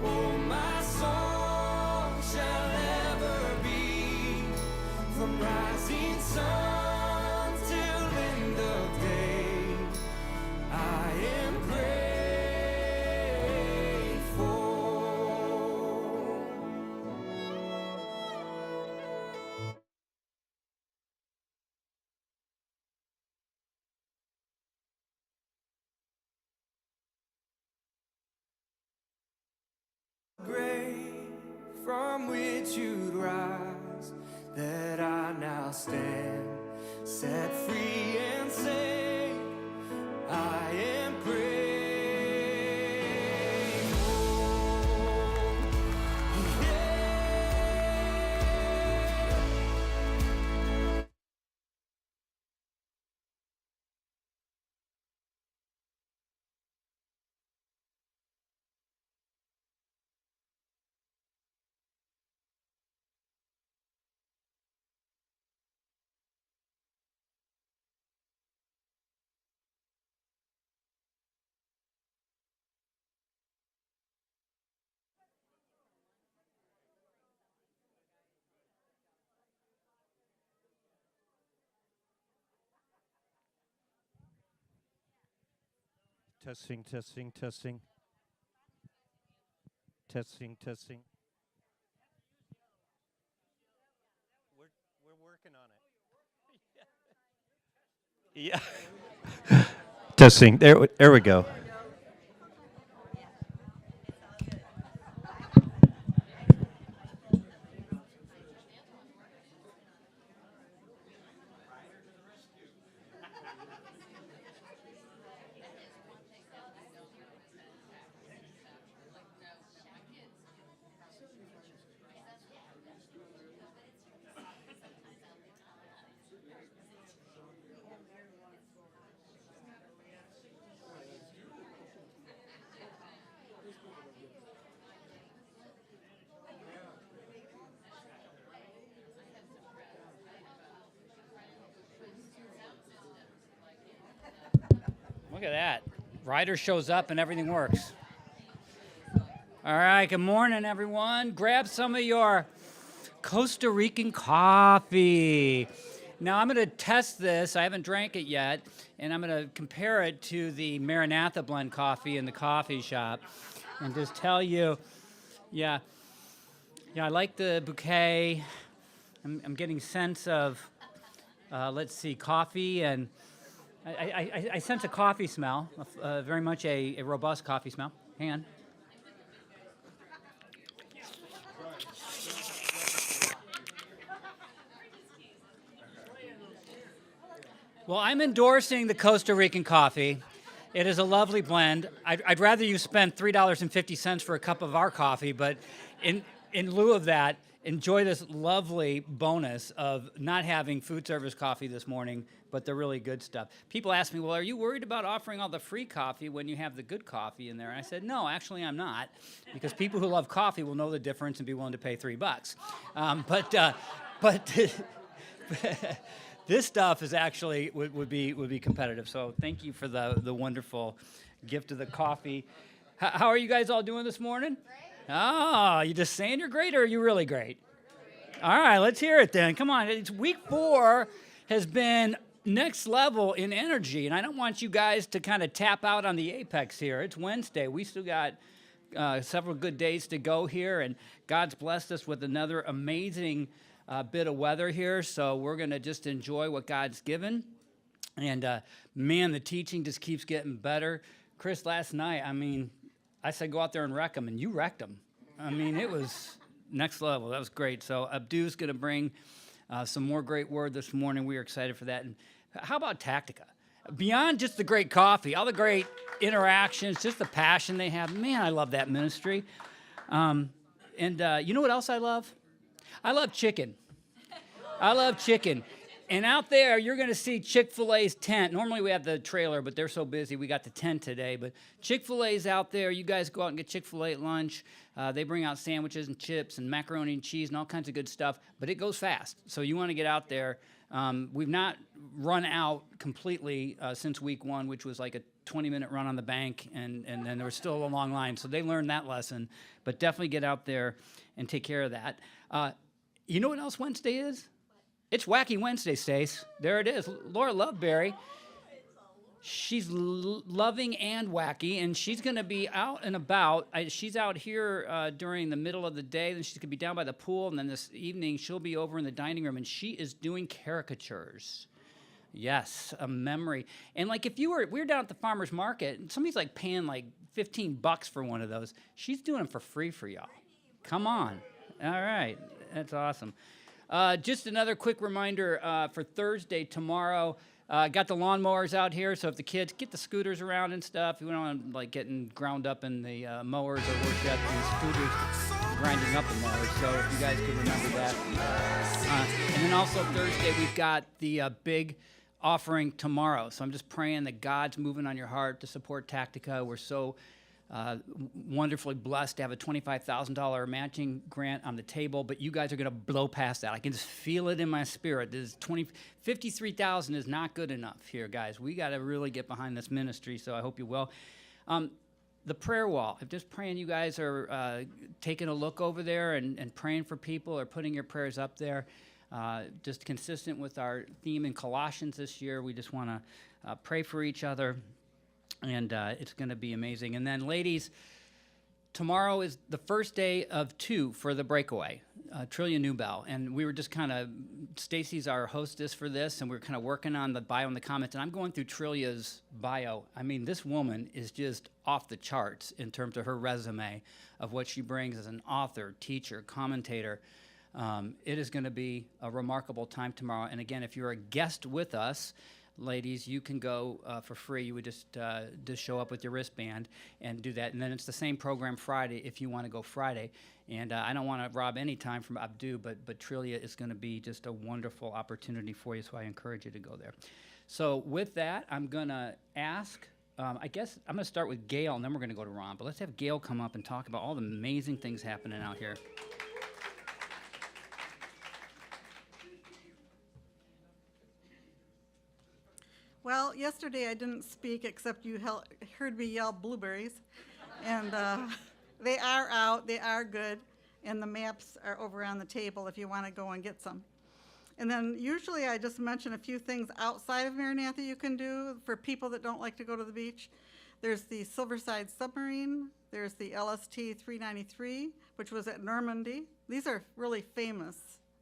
Oh, my song shall ever be from rising sun till end of day. I am grateful. Grave from which you'd rise, that I now stand, set free and say, I am grateful. Testing, testing, testing. Testing, testing. We're working on it. Yeah. Testing. There we go. Look at that. Ryder shows up and everything works. All right, good morning, everyone. Grab some of your Costa Rican coffee. Now, I'm going to test this. I haven't drank it yet, and I'm going to compare it to the Maranatha blend coffee in the coffee shop and just tell you, yeah, I like the bouquet. I'm getting sense of, let's see, coffee, and I sense a coffee smell, very much a robust coffee smell. Hang on. Well, I'm endorsing the Costa Rican coffee. It is a lovely blend. I'd rather you spend $3.50 for a cup of our coffee, but in lieu of that, enjoy this lovely bonus of not having food service coffee this morning, but the really good stuff. People ask me, well, are you worried about offering all the free coffee when you have the good coffee in there? And I said, no, actually I'm not, because people who love coffee will know the difference and be willing to pay $3. But this stuff is actually would be competitive. So thank you for the wonderful gift of the coffee. How are you guys all doing this morning? Great. Oh, you just saying you're great, or are you really great? All right, let's hear it then. Come on. It's week 4 has been next level in energy, and I don't want you guys to kind of tap out on the apex here. It's Wednesday. We still got several good days to go here, and God's blessed us with another amazing bit of weather here, so we're going to just enjoy what God's given. And man, the teaching just keeps getting better. Chris, last night, I said go out there and wreck them, and you wrecked them. It was next level. That was great. So Abdu's going to bring some more great word this morning. We are excited for that. And how about Tactica? Beyond just the great coffee, all the great interactions, just the passion they have. Man, I love that ministry. And you know what else I love? I love chicken. I love chicken. And out there, you're going to see Chick-fil-A's tent. Normally we have the trailer, but they're so busy. We got the tent today. But Chick-fil-A's out there. You guys go out and get Chick-fil-A at lunch. They bring out sandwiches and chips and macaroni and cheese and all kinds of good stuff. But it goes fast. So you want to get out there We've not run out completely since week 1, which was like a 20-minute run on the bank, and then there was still a long line. So they learned that lesson. But definitely get out there and take care of that. You know what else Wednesday is? It's Wacky Wednesday, Stace. There it is. Laura Loveberry. She's loving and wacky, and she's going to be out and about. She's out here during the middle of the day, then she's going to be down by the pool, and then this evening she'll be over in the dining room, and she is doing caricatures. Yes, a memory. And like if we were down at the farmer's market, and somebody's like paying like $15 for one of those, she's doing them for free for y'all. Come on. All right. That's awesome. Just another quick reminder for Thursday, tomorrow. Got the lawnmowers out here, so if the kids get the scooters around and stuff, we don't want them like getting ground up in the mowers, or worse yet, the scooters grinding up the mowers. So if you guys could remember that. And then also Thursday, we've got the big offering tomorrow. So I'm just praying that God's moving on your heart to support Tactica. We're so wonderfully blessed to have a $25,000 matching grant on the table, but you guys are going to blow past that. I can just feel it in my spirit. $53,000 is not good enough here, guys. We got to really get behind this ministry, so I hope you will. The prayer wall, I'm just praying you guys are taking a look over there and praying for people, or putting your prayers up there. Just consistent with our theme in Colossians this year, we just want to pray for each other. And it's going to be amazing. And then, ladies, tomorrow is the first day of 2 for the breakaway, Trillia Newbell. And we were just kind of, Stacy's our hostess for this, and we're kind of working on the bio and the comments. And I'm going through Trillia's bio. I mean, this woman is just off the charts in terms of her resume of what she brings as an author, teacher, commentator. It is going to be a remarkable time tomorrow. And again, if you're a guest with us, ladies, you can go for free. You would just show up with your wristband and do that. And then it's the same program Friday if you want to go Friday. And I don't want to rob any time from Abdu, but Trillia is going to be just a wonderful opportunity for you, so I encourage you to go there. So with that, I'm going to ask, I guess I'm going to start with Gail, and then we're going to go to Ron. But let's have Gail come up and talk about all the amazing things happening out here. Well, yesterday I didn't speak except you heard me yell blueberries. And they are out, they are good, and the maps are over on the table if you want to go and get some. And then usually I just mention a few things outside of Maranatha you can do for people that don't like to go to the beach. There's the Silverside Submarine, there's the LST 393, which was at Normandy. These are really famous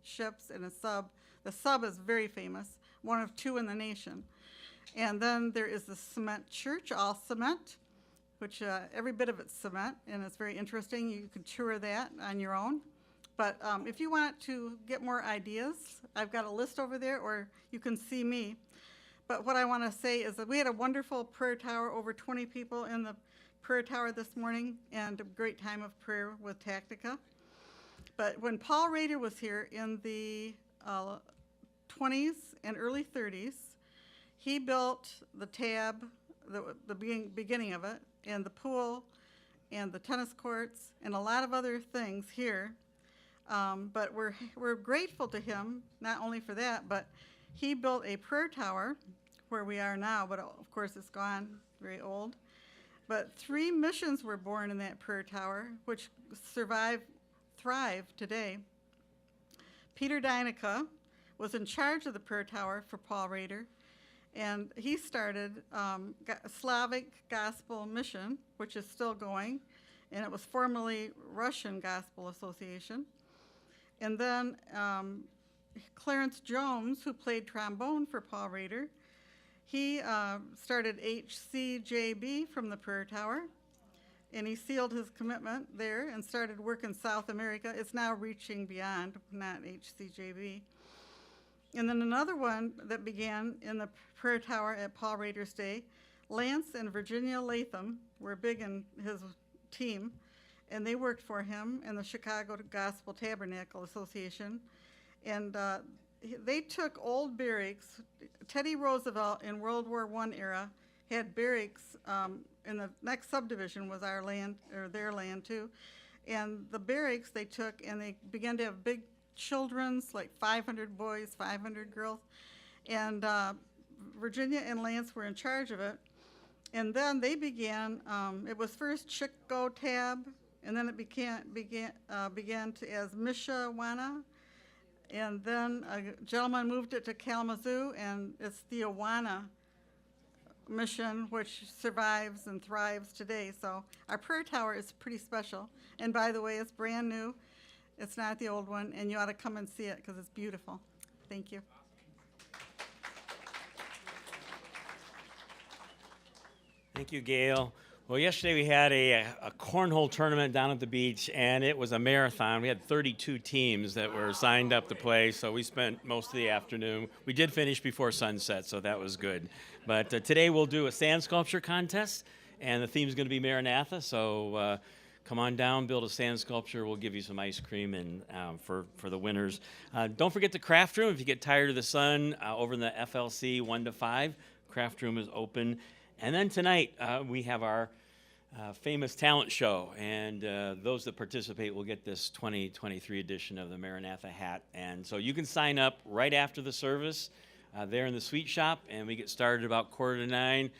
ships and a sub. The sub is very famous, one of 2 in the nation. And then there is the cement church, all cement, which every bit of it's cement, and it's very interesting. You can tour that on your own. But if you want to get more ideas, I've got a list over there, or you can see me. But what I want to say is that we had a wonderful prayer tower, over 20 people in the prayer tower this morning, and a great time of prayer with Tactica. But when Paul Rader was here in the 20s and early 30s, he built the tab, the beginning of it, and the pool, and the tennis courts, and a lot of other things here. But we're grateful to him, not only for that, but he built a prayer tower where we are now, but of course it's gone, very old. But 3 missions were born in that prayer tower, which thrive today. Peter Dynica was in charge of the prayer tower for Paul Rader. And he started Slavic Gospel Mission, which is still going, and it was formerly Russian Gospel Association. And then Clarence Jones, who played trombone for Paul Rader, he started HCJB from the prayer tower, and he sealed his commitment there and started work in South America. It's now reaching beyond, not HCJB. And then another one that began in the prayer tower at Paul Rader's day, Lance and Virginia Latham were big in his team, and they worked for him in the Chicago Gospel Tabernacle Association. And they took old barracks. Teddy Roosevelt in World War I era had barracks, and the next subdivision was our land, or their land too. And the barracks they took, and they began to have big children's, like 500 boys, 500 girls. And Virginia and Lance were in charge of it. And then they began, it was first Chico Tab, and then it began as Mishawana. And then a gentleman moved it to Kalamazoo, and it's the Awana mission, which survives and thrives today. So our prayer tower is pretty special. And by the way, it's brand new. It's not the old one, and you ought to come and see it because it's beautiful. Thank you. Thank you, Gail. Well, yesterday we had a cornhole tournament down at the beach, and it was a marathon. We had 32 teams that were signed up to play, so we spent most of the afternoon. We did finish before sunset, so that was good. But today we'll do a sand sculpture contest, and the theme is going to be Maranatha, so come on down, build a sand sculpture. We'll give you some ice cream and for the winners. Don't forget the craft room. If you get tired of the sun, over in the FLC 1 to 5, craft room is open. And then tonight, we have our famous talent show, and those that participate will get this 2023 edition of the Maranatha hat. And so you can sign up right after the service there in the sweet shop, and we get started about 8:45,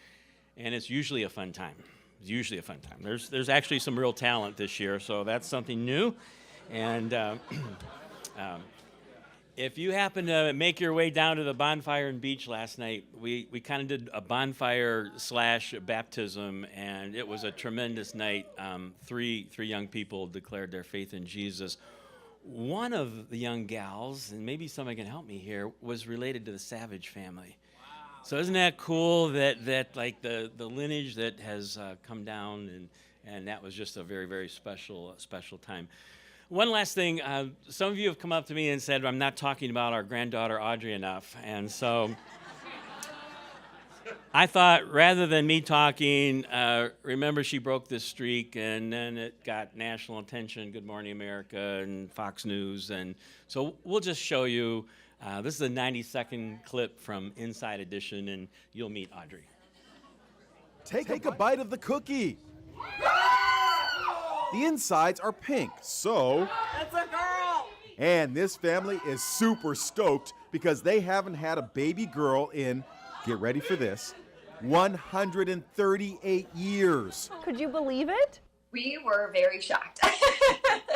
and it's usually a fun time. It's usually a fun time. There's actually some real talent this year, so that's something new. And if you happen to make your way down to the bonfire and beach last night, we kind of did a bonfire / baptism, and it was a tremendous night. Three young people declared their faith in Jesus. One of the young gals, and maybe somebody can help me here, was related to the Savage family. Wow. So isn't that cool that like the lineage that has come down, and that was just a very, very special time. One last thing, some of you have come up to me and said, I'm not talking about our granddaughter Audrey enough. And so I thought rather than me talking, remember she broke this streak, and then it got national attention, Good Morning America and Fox News. And so we'll just show you, this is a 90-second clip from Inside Edition, and you'll meet Audrey. Take a bite of the cookie. The insides are pink, so... It's a girl! And this family is super stoked because they haven't had a baby girl in, get ready for this, 138 years. Could you believe it? We were very shocked.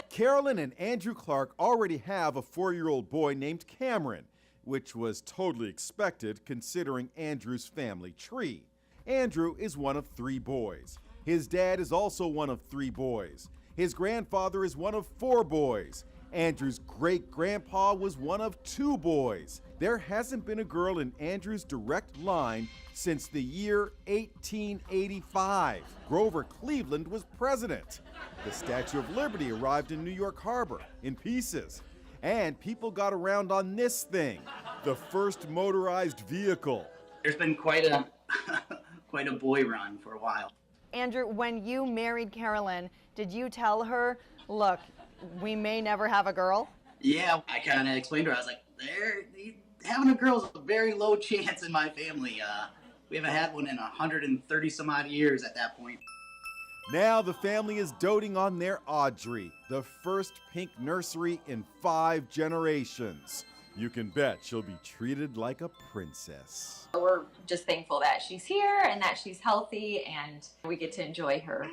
Carolyn and Andrew Clark already have a 4-year-old boy named Cameron, which was totally expected considering Andrew's family tree. Andrew is one of 3 boys. His dad is also one of 3 boys. His grandfather is one of 4 boys. Andrew's great-grandpa was one of 2 boys. There hasn't been a girl in Andrew's direct line since the year 1885. Grover Cleveland was president. The Statue of Liberty arrived in New York Harbor in pieces. And people got around on this thing, the first motorized vehicle. There's been quite a boy run for a while. Andrew, when you married Carolyn, did you tell her, look, we may never have a girl? Yeah, I kind of explained to her, I was like, having a girl is a very low chance in my family. We haven't had one in 130 some odd years at that point. Now the family is doting on their Audrey, the first pink nursery in 5 generations. You can bet she'll be treated like a princess. We're just thankful that she's here and that she's healthy and we get to enjoy her.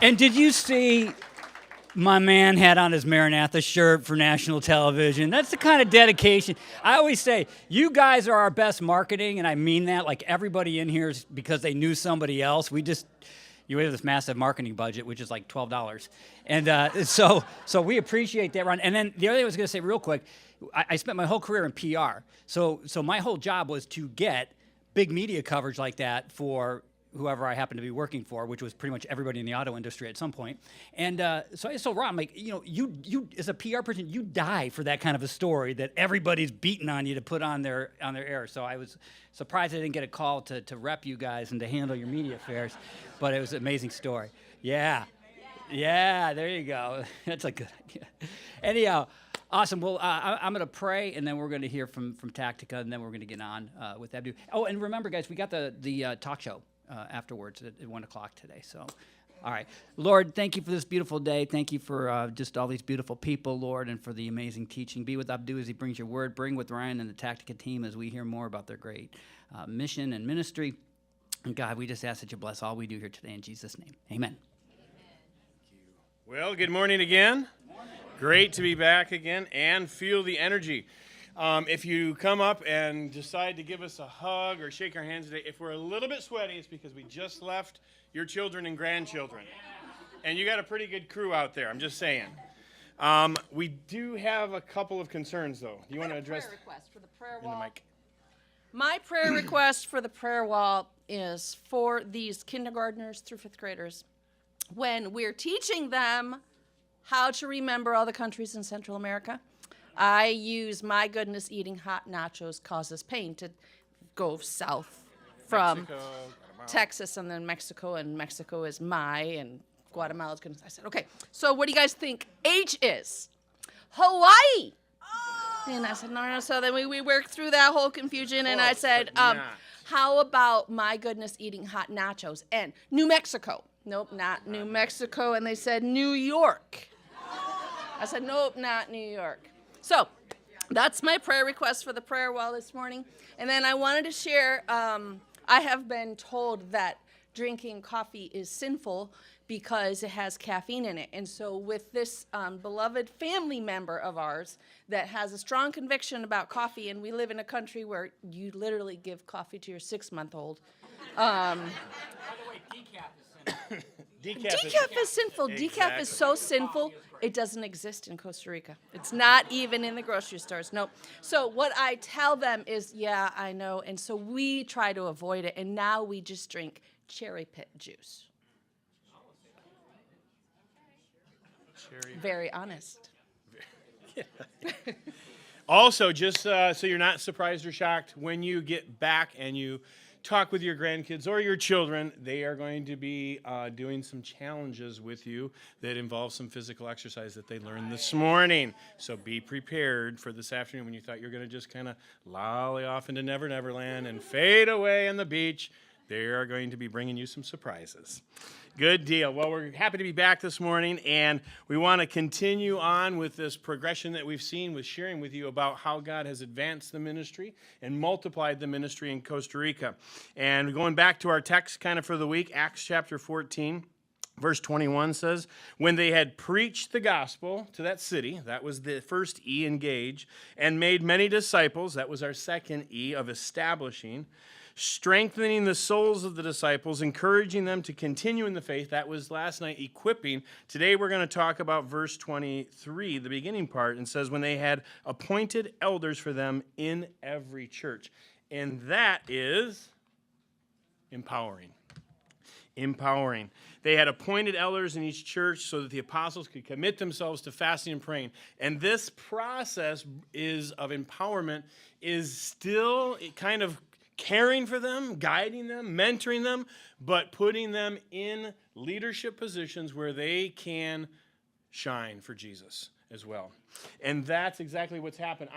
And did you see my man had on his Maranatha shirt for national television? That's the kind of dedication. I always say, you guys are our best marketing, and I mean that. Like, everybody in here is because they knew somebody else. You have this massive marketing budget, which is like $12. And so we appreciate that, Ron. And then the other thing I was going to say real quick, I spent my whole career in PR. So my whole job was to get big media coverage like that for whoever I happened to be working for, which was pretty much everybody in the auto industry at some point. And so I told Ron, I'm like, you as a PR person, you die for that kind of a story that everybody's beating on you to put on their air. So I was surprised I didn't get a call to rep you guys and to handle your media affairs, but it was an amazing story. Yeah, there you go. That's a good idea. Anyhow, awesome. Well, I'm going to pray, and then we're going to hear from Tactica, and then we're going to get on with Abdu. Oh, and remember, guys, we got the talk show afterwards at 1 o'clock today. So All right. Lord, thank you for this beautiful day. Thank you for just all these beautiful people, Lord, and for the amazing teaching. Be with Abdu as he brings your word. Bring with Ryan and the Tactica team as we hear more about their great mission and ministry. And God, we just ask that you bless all we do here today in Jesus' name. Amen. Well, good morning again. Great to be back again and feel the energy. If you come up and decide to give us a hug or shake our hands today, if we're a little bit sweaty, it's because we just left your children and grandchildren. And you got a pretty good crew out there, I'm just saying. We do have a couple of concerns, though. Do you want to address prayer request for the prayer in the wall? mic? My prayer request for the prayer wall is for these kindergartners through fifth graders. When we're teaching them how to remember all the countries in Central America, I use my goodness eating hot nachos causes pain to go south from Mexico, Texas and then Mexico, and Mexico is my, and Guatemala's gonna. I said, okay, so what do you guys think H is? Hawaii. And I said, no. So then we worked through that whole confusion, and I Close, said, but not. how about my goodness eating hot nachos? And New Mexico. Nope, not New Mexico. And they said New York. I said, nope, not New York. So that's my prayer request for the prayer wall this morning. And then I wanted to share, I have been told that drinking coffee is sinful because it has caffeine in it. And so with this beloved family member of ours that has a strong conviction about coffee, and we live in a country where you literally give coffee to your 6-month-old. By the way, decaf is sinful. Decaf is sinful. Decaf Exactly. is so sinful, it doesn't exist in Costa Rica. It's not even in the grocery stores. Nope. So what I tell them is, yeah, I know. And so we try to avoid it. And now we just drink cherry pit juice. Very honest. Also, just so you're not surprised or shocked, when you get back and you talk with your grandkids or your children, they are going to be doing some challenges with you that involve some physical exercise that they learned this morning. So be prepared for this afternoon when you thought you were going to just kind of lolly off into Never Never Land and fade away on the beach. They are going to be bringing you some surprises. Good deal. Well, we're happy to be back this morning, and we want to continue on with this progression that we've seen with sharing with you about how God has advanced the ministry and multiplied the ministry in Costa Rica. And going back to our text kind of for the week, Acts chapter 14. Verse 21 says, when they had preached the gospel to that city, that was the first E, engage, and made many disciples, that was our second E of establishing, strengthening the souls of the disciples, encouraging them to continue in the faith. That was last night, equipping. Today we're going to talk about verse 23, the beginning part, and says, when they had appointed elders for them in every church. And that is empowering. Empowering. They had appointed elders in each church so that the apostles could commit themselves to fasting and praying. And this process of empowerment is still kind of caring for them, guiding them, mentoring them, but putting them in leadership positions where they can shine for Jesus as well. And that's exactly what's happened.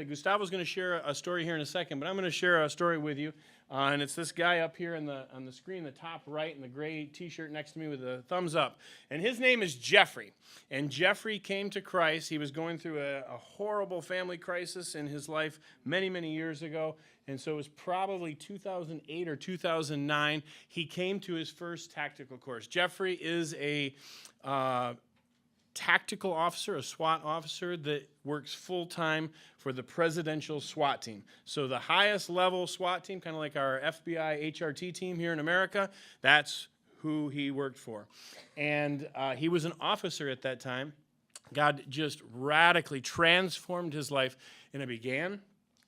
Gustavo's going to share a story here in a second, but I'm going to share a story with you. And it's this guy up here on the screen, the top right, in the gray T-shirt next to me with a thumbs up. And his name is Jeffrey. And Jeffrey came to Christ. He was going through a horrible family crisis in his life many, many years ago. And so it was probably 2008 or 2009. He came to his first tactical course. Jeffrey is a tactical officer, a SWAT officer that works full-time for the presidential SWAT team. So the highest level SWAT team, kind of like our FBI HRT team here in America, that's who he worked for. And he was an officer at that time. God just radically transformed his life, and it began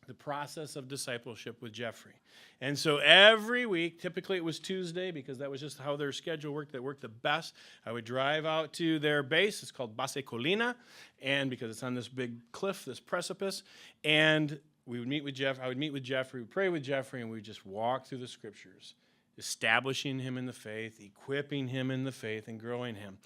the process of discipleship with Jeffrey. And so every week, typically it was Tuesday because that was just how their schedule worked. That worked the best. I would drive out to their base. It's called Base Colina, and because it's on this big cliff, this precipice, and we would meet with Jeff. I would meet with Jeffrey, we'd pray with Jeffrey, and we'd just walk through the scriptures, establishing him in the faith, equipping him in the faith, and growing him.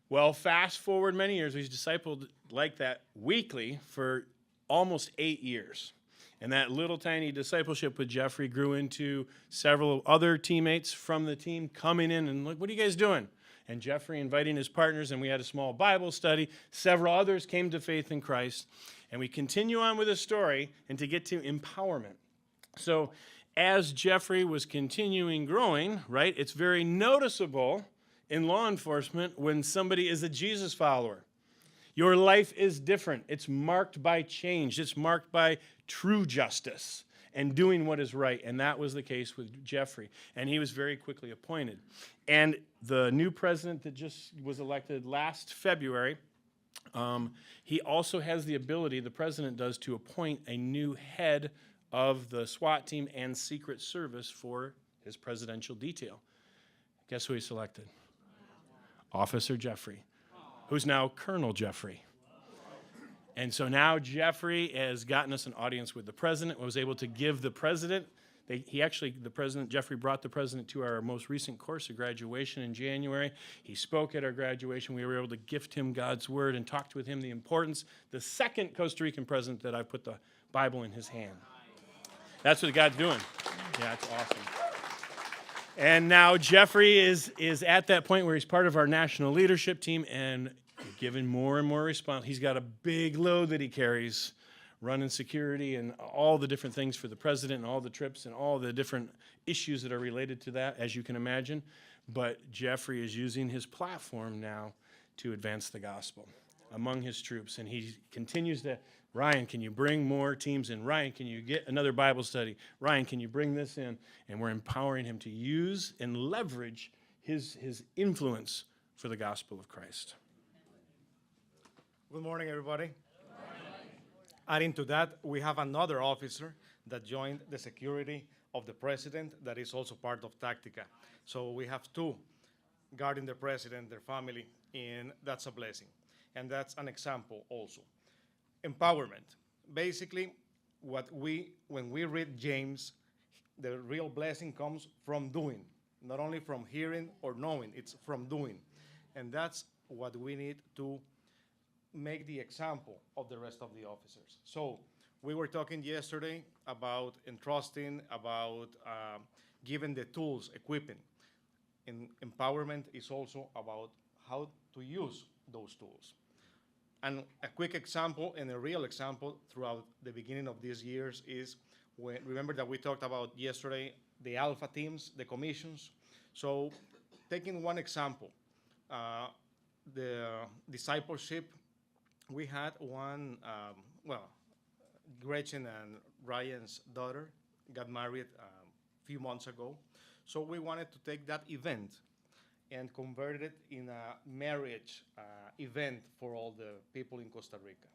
Well, fast forward many years, we've discipled like that weekly for almost 8 years. And that little tiny discipleship with Jeffrey grew into several other teammates from the team coming in and like, what are you guys doing? and Jeffrey inviting his partners, and we had a small Bible study. Several others came to faith in Christ, and we continue on with the story and to get to empowerment. So as Jeffrey was continuing growing, right, it's very noticeable in law enforcement when somebody is a Jesus follower. Your life is different. It's marked by change. It's marked by true justice and doing what is right. And that was the case with Jeffrey. And he was very quickly appointed. And the new president that just was elected last February, he also has the ability, the president does, to appoint a new head of the SWAT team and Secret Service for his presidential detail. Guess who he selected? Officer Jeffrey, who's now Colonel Jeffrey. And so now Jeffrey has gotten us an audience with the president, was able to give the president, Jeffrey brought the president to our most recent course of graduation in January. He spoke at our graduation. We were able to gift him God's word and talked with him the importance. The second Costa Rican president that I put the Bible in his hand. That's what God's doing. Yeah, it's awesome. And now Jeffrey is at that point where he's part of our national leadership team and given more and more response. He's got a big load that he carries, running security and all the different things for the president and all the trips and all the different issues that are related to that, as you can imagine. But Jeffrey is using his platform now to advance the gospel among his troops. And he continues to, Ryan, can you bring more teams in? Ryan, can you get another Bible study? Ryan, can you bring this in? And we're empowering him to use and leverage his influence for the gospel of Christ. Good morning, everybody. Adding to that, we have another officer that joined the security of the president that is also part of Tactica. So we have two guarding the president, their family, and that's a blessing. And that's an example also. Empowerment. Basically, when we read James, the real blessing comes from doing, not only from hearing or knowing, it's from doing. And that's what we need to make the example of the rest of the officers. So we were talking yesterday about entrusting, about giving the tools, equipping. And empowerment is also about how to use those tools. And a quick example and a real example throughout the beginning of these years is when, remember that we talked about yesterday, the alpha teams, the commissions. So taking one example, the discipleship, we had one, Gretchen and Ryan's daughter got married a few months ago. So we wanted to take that event and convert it in a marriage event for all the people in Costa Rica.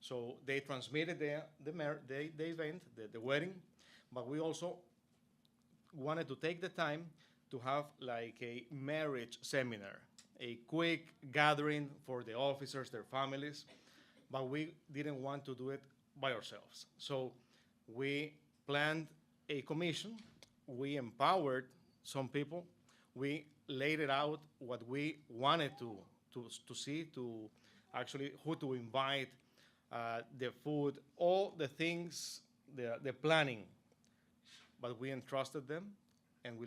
So they transmitted the event, the wedding, but we also wanted to take the time to have like a marriage seminar, a quick gathering for the officers, their families, but we didn't want to do it by ourselves. So we planned a commission, we empowered some people, we laid it out what we wanted to see, to actually who to invite, the food, all the things, the planning, but we entrusted them and we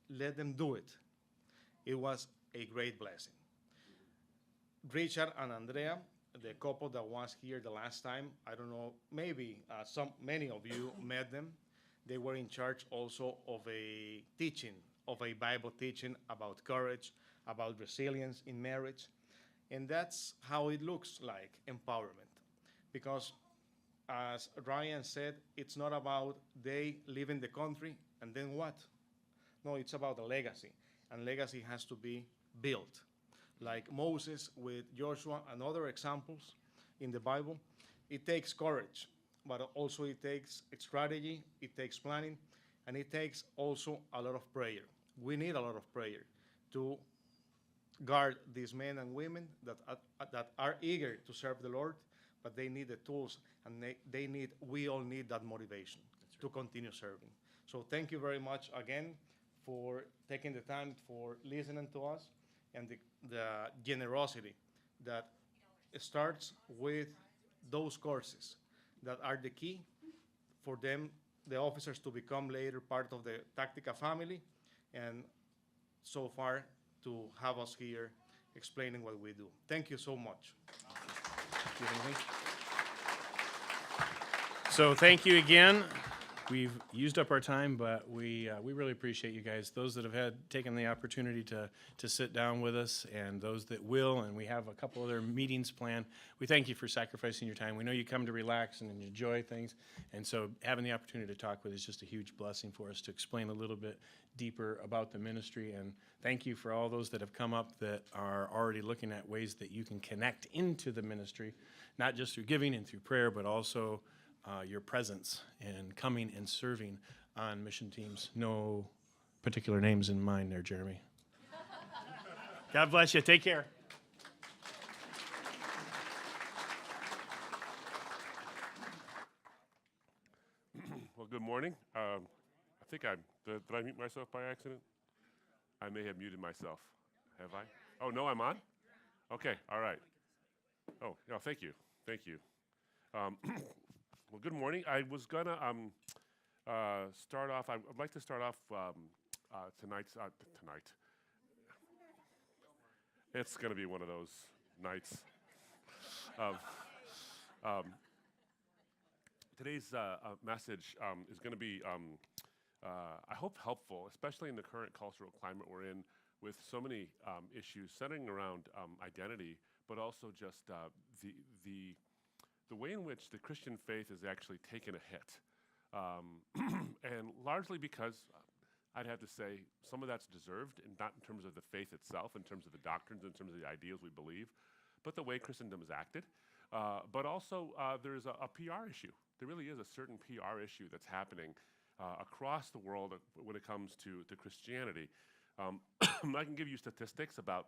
let them do it. It was a great blessing. Richard and Andrea, the couple that was here the last time, I don't know, maybe many of you met them. They were in charge also of a teaching, of a Bible teaching about courage, about resilience in marriage. And that's how it looks like, empowerment. Because as Ryan said, it's not about they live in the country and then what? No, it's about a legacy. And legacy has to be built. Like Moses with Joshua and other examples in the Bible, it takes courage, but also it takes strategy, it takes planning, and it takes also a lot of prayer. We need a lot of prayer to guard these men and women that are eager to serve the Lord, but they need the tools, and we all need that motivation to continue serving. So thank you very much again for taking the time for listening to us, and the generosity that starts with those courses that are the key for them, the officers, to become later part of the Tactica family. And so far, to have us here explaining what we do. Thank you so much. So thank you again. We've used up our time, but we really appreciate you guys. Those that have taken the opportunity to sit down with us, and those that will, and we have a couple other meetings planned. We thank you for sacrificing your time. We know you come to relax and enjoy things, and so having the opportunity to talk with is just a huge blessing for us to explain a little bit deeper about the ministry. And thank you for all those that have come up that are already looking at ways that you can connect into the ministry, not just through giving and through prayer, but also your presence and coming and serving on mission teams. No particular names in mind there, Jeremy. God bless you. Take care. Well, good morning. I think did I mute myself by accident? I may have muted myself. Have I? Oh, no, I'm on? Okay, all right. Oh, no, thank you. Thank you. Well, good morning. I was going to start off, I'd like to start off tonight. It's going to be one of those nights. Today's message is going to be, I hope, helpful, especially in the current cultural climate we're in, with so many issues centering around identity, but also just the way in which the Christian faith has actually taken a hit. And largely because, I'd have to say, some of that's deserved, and not in terms of the faith itself, in terms of the doctrines, in terms of the ideals we believe, but the way Christendom has acted. But also, there's a PR issue. There really is a certain PR issue that's happening across the world when it comes to Christianity. I can give you statistics about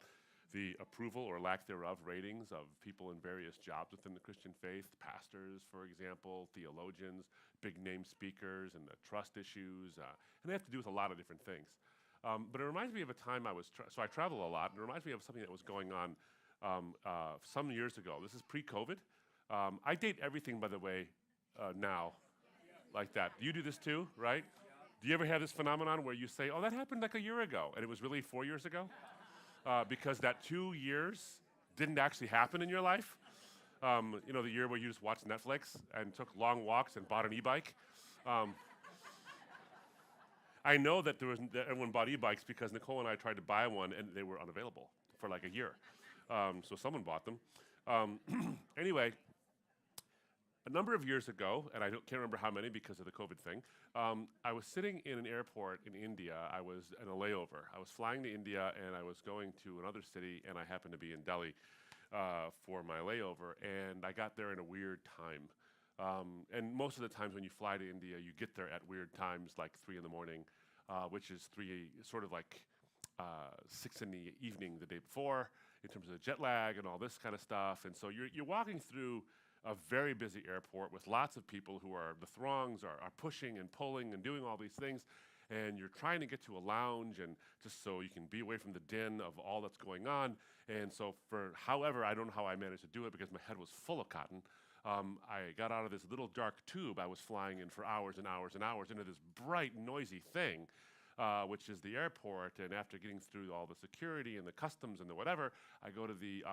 the approval or lack thereof ratings of people in various jobs within the Christian faith, pastors, for example, theologians, big-name speakers, and the trust issues, and they have to do with a lot of different things. But it reminds me of a time so I travel a lot, and it reminds me of something that was going on some years ago. This is pre-COVID. I date everything, by the way, now, like that. You do this too, right? Do you ever have this phenomenon where you say, oh, that happened like a year ago, and it was really 4 years ago? Because that 2 years didn't actually happen in your life. You know, the year where you just watched Netflix and took long walks and bought an e-bike. I know that everyone bought e-bikes because Nicole and I tried to buy one and they were unavailable for like a year. So someone bought them. Anyway, a number of years ago, and can't remember how many because of the COVID thing, I was sitting in an airport in India. I was in a layover. I was flying to India, and I was going to another city, and I happened to be in Delhi for my layover, and I got there in a weird time. And most of the times when you fly to India, you get there at weird times, like 3 in the morning, which is sort of like 6 in the evening the day before, in terms of the jet lag and all this kind of stuff. And so you're walking through a very busy airport with lots of people the throngs are pushing and pulling and doing all these things, and you're trying to get to a lounge and just so you can be away from the din of all that's going on. And so I don't know how I managed to do it because my head was full of cotton. I got out of this little dark tube I was flying in for hours and hours and hours into this bright, noisy thing, which is the airport. And after getting through all the security and the customs and the whatever, I go to the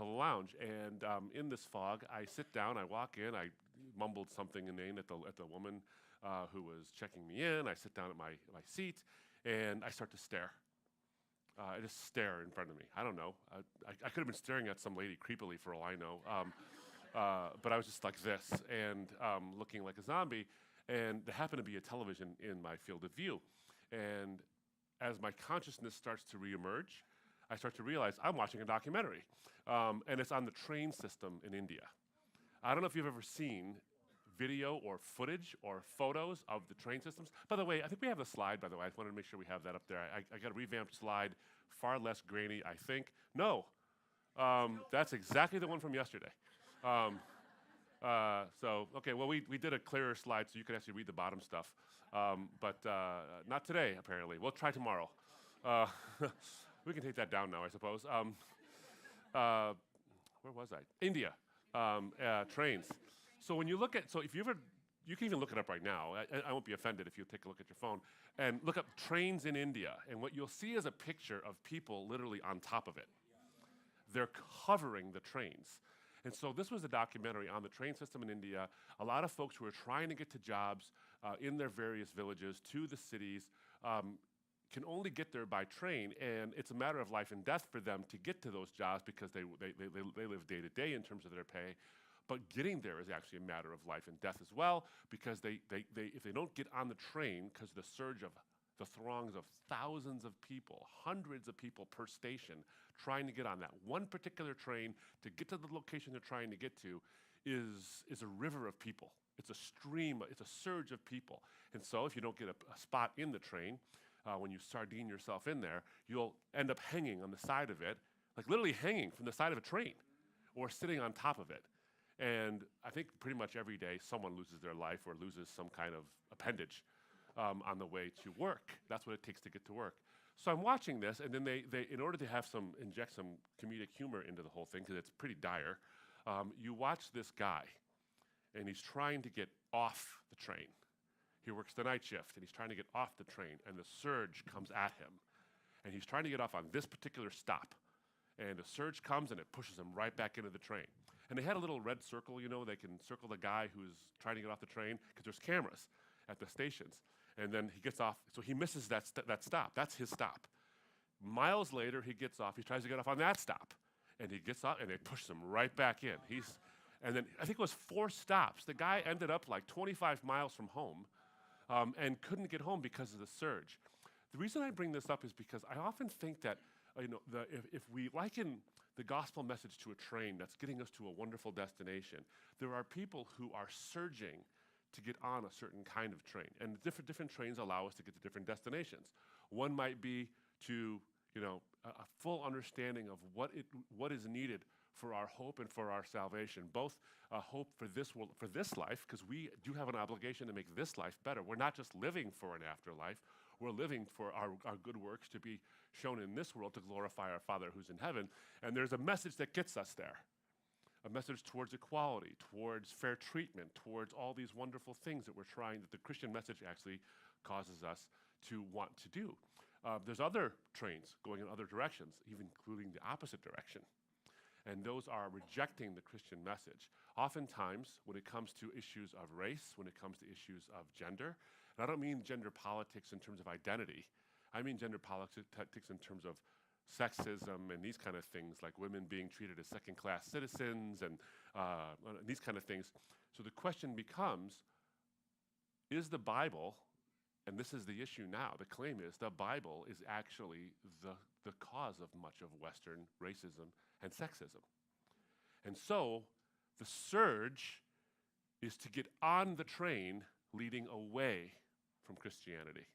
lounge, and in this fog, I sit down, I walk in, I mumbled something inane at the woman who was checking me in. I sit down at my seat, and I start to stare. I just stare in front of me. I don't know. I could have been staring at some lady creepily for all I know, but I was just like this, and looking like a zombie, and there happened to be a television in my field of view. And as my consciousness starts to reemerge, I start to realize I'm watching a documentary. And it's on the train system in India. I don't know if you've ever seen video or footage or photos of the train systems. By the way, I think we have the slide, by the way. I wanted to make sure we have that up there. I got a revamped slide, far less grainy, I think. No, that's exactly the one from yesterday. Okay, well, we did a clearer slide so you could actually read the bottom stuff. But not today, apparently. We'll try tomorrow. We can take that down now, I suppose. Where was I? India, trains. So when you look at, if you ever you can even look it up right now. I won't be offended if you take a look at your phone and look up trains in India. And what you'll see is a picture of people literally on top of it. They're covering the trains. And so this was a documentary on the train system in India. A lot of folks who are trying to get to jobs in their various villages, to the cities, can only get there by train, and it's a matter of life and death for them to get to those jobs because they live day to day in terms of their pay. But getting there is actually a matter of life and death as well, because if they don't get on the train, because the surge of the throngs of thousands of people, hundreds of people per station trying to get on that one particular train to get to the location they're trying to get to, is a river of people. It's a stream, it's a surge of people. And so if you don't get a spot in the train, when you sardine yourself in there, you'll end up hanging on the side of it, like literally hanging from the side of a train, or sitting on top of it. And I think pretty much every day someone loses their life or loses some kind of appendage on the way to work. That's what it takes to get to work. So I'm watching this, and then they in order to have inject some comedic humor into the whole thing, because it's pretty dire, you watch this guy, and he's trying to get off the train. He works the night shift, and he's trying to get off the train, and the surge comes at him. And he's trying to get off on this particular stop. And the surge comes, and it pushes him right back into the train. And they had a little red circle, they can circle the guy who's trying to get off the train, because there's cameras at the stations. And then he gets off, so he misses that stop. That's his stop. Miles later, he gets off. He tries to get off on that stop. And he gets off, and they push him right back in. And then I think it was 4 stops. The guy ended up like 25 miles from home, and couldn't get home because of the surge. The reason I bring this up is because I often think that if we liken the gospel message to a train that's getting us to a wonderful destination, there are people who are surging to get on a certain kind of train, and different trains allow us to get to different destinations. One might be to a full understanding of what is needed for our hope and for our salvation, both hope for this world, for this life, because we do have an obligation to make this life better. We're not just living for an afterlife, we're living for our good works to be shown in this world to glorify our Father who's in heaven. And there's a message that gets us there, a message towards equality, towards fair treatment, towards all these wonderful things that the Christian message actually causes us to want to do. There's other trains going in other directions, even including the opposite direction. And those are rejecting the Christian message. Oftentimes, when it comes to issues of race, when it comes to issues of gender, and I don't mean gender politics in terms of identity, I mean gender politics in terms of sexism and these kind of things, like women being treated as second-class citizens and these kind of things. So the question becomes, is the Bible, and this is the issue now, the claim is the Bible is actually the cause of much of Western racism and sexism. And so the surge is to get on the train leading away from Christianity.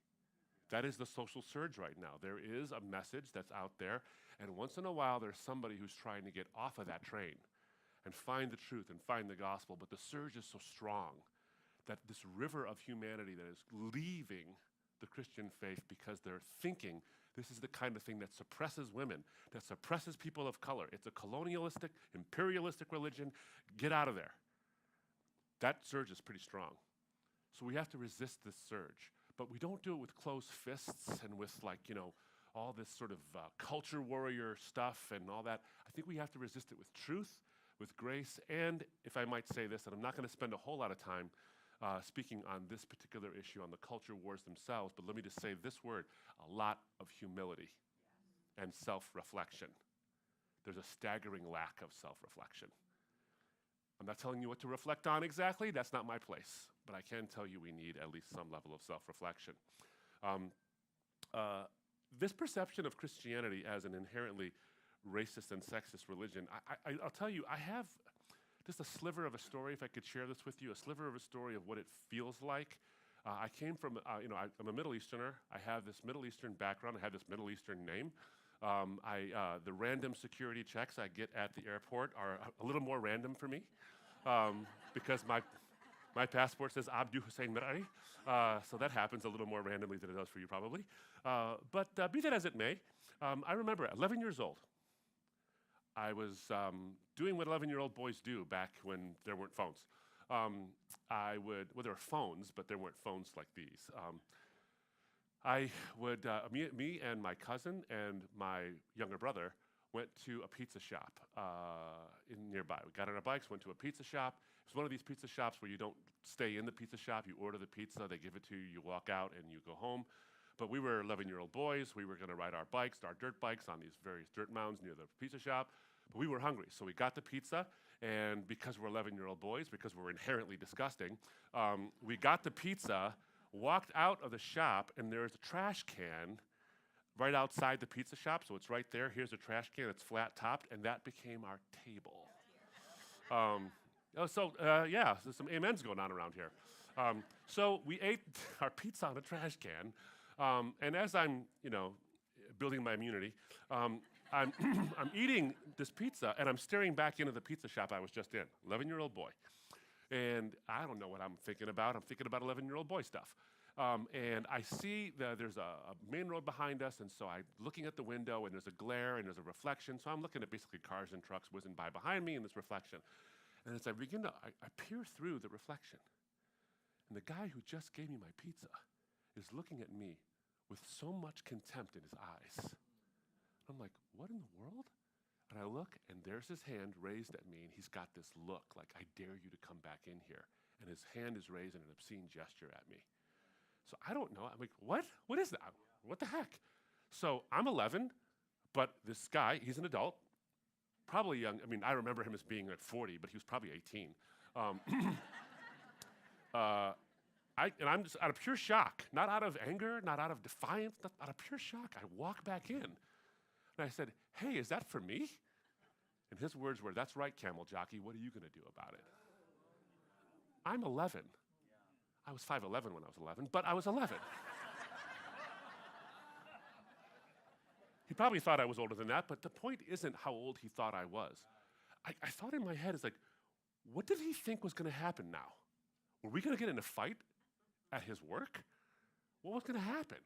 That is the social surge right now. There is a message that's out there, and once in a while there's somebody who's trying to get off of that train and find the truth and find the gospel, but the surge is so strong that this river of humanity that is leaving the Christian faith because they're thinking this is the kind of thing that suppresses women, that suppresses people of color. It's a colonialistic, imperialistic religion. Get out of there. That surge is pretty strong. So we have to resist this surge. But we don't do it with closed fists and with all this sort of culture warrior stuff and all that. I think we have to resist it with truth, with grace, and if I might say this, and I'm not going to spend a whole lot of time speaking on this particular issue, on the culture wars themselves, but let me just say this word, a lot of humility and self-reflection. There's a staggering lack of self-reflection. I'm not telling you what to reflect on exactly, that's not my place, but I can tell you we need at least some level of self-reflection. This perception of Christianity as an inherently racist and sexist religion, I'll tell you, I have just a sliver of a story, if I could share this with you, a sliver of a story of what it feels like. I came from, I'm a Middle Easterner. I have this Middle Eastern background. I have this Middle Eastern name. The random security checks I get at the airport are a little more random for me because my passport says Abdu Missionary. So that happens a little more randomly than it does for you probably. But be that as it may, I remember at 11 years old, I was doing what 11-year-old boys do back when there weren't phones. I would, well, there were phones, but there weren't phones like these. I would, me and my cousin and my younger brother went to a pizza shop in nearby. We got on our bikes, went to a pizza shop. It was one of these pizza shops where you don't stay in the pizza shop. You order the pizza, they give it to you, you walk out, and you go home. But we were 11-year-old boys. We were going to ride our bikes, our dirt bikes, on these various dirt mounds near the pizza shop. But we were hungry, so we got the pizza. And because we're 11-year-old boys, because we're inherently disgusting, we got the pizza, walked out of the shop, and there's a trash can right outside the pizza shop. So it's right there. Here's a trash can. It's flat topped, and that became our table. Yeah, there's some amens going on around here. So we ate our pizza on a trash can. And as I'm, building my immunity, I'm I'm eating this pizza, and I'm staring back into the pizza shop I was just in, 11-year-old boy. And I don't know what I'm thinking about. I'm thinking about 11-year-old boy stuff. And I see there's a main road behind us, and so I'm looking at the window, and there's a glare, and there's a reflection. So I'm looking at basically cars and trucks whizzing by behind me in this reflection. And as I begin to, I peer through the reflection, and the guy who just gave me my pizza is looking at me with so much contempt in his eyes. I'm like, what in the world? And I look, and there's his hand raised at me, and he's got this look like, I dare you to come back in here. And his hand is raised in an obscene gesture at me. So I don't know. I'm like, what? What is that? What the heck? So I'm 11, but this guy, he's an adult, probably young. I mean, I remember him as being like 40, but he was probably 18. And I'm just out of pure shock, not out of anger, not out of defiance, not out of pure shock. I walk back in, and I said, hey, is that for me? And his words were, that's right, camel jockey, what are you going to do about it? I'm 11. I was 5'11" when I was 11, but I was 11. He probably thought I was older than that, but the point isn't how old he thought I was. I thought in my head, it's like, what did he think was going to happen now? Were we going to get in a fight at his work? What was going to happen?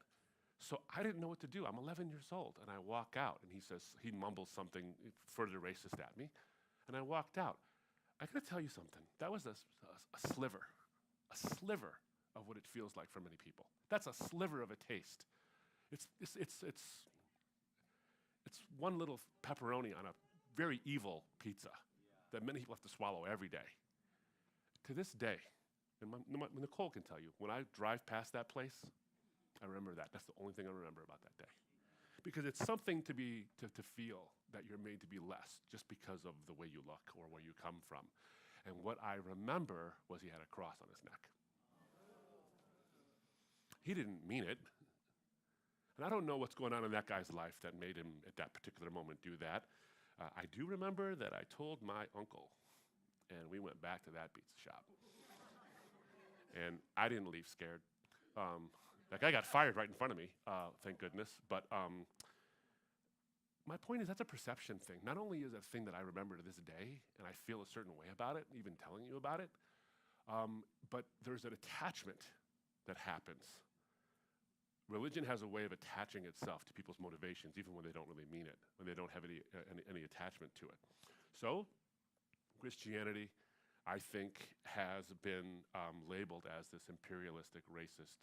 So I didn't know what to do. I'm 11 years old, and I walk out, and he mumbles something further racist at me, and I walked out. I got to tell you something. That was a sliver of what it feels like for many people. That's a sliver of a taste. It's one little pepperoni on a very evil pizza that many people have to swallow every day. To this day, and Nicole can tell you, when I drive past that place, I remember that. That's the only thing I remember about that day. Because it's something to feel that you're made to be less just because of the way you look or where you come from. And what I remember was he had a cross on his neck. He didn't mean it. And I don't know what's going on in that guy's life that made him, at that particular moment, do that. I do remember that I told my uncle, and we went back to that pizza shop. And I didn't leave scared. That guy got fired right in front of me, thank goodness. But my point is, that's a perception thing. Not only is it a thing that I remember to this day, and I feel a certain way about it, even telling you about it, but there's an attachment that happens. Religion has a way of attaching itself to people's motivations, even when they don't really mean it, when they don't have any attachment to it. So, Christianity, I think, has been labeled as this imperialistic, racist,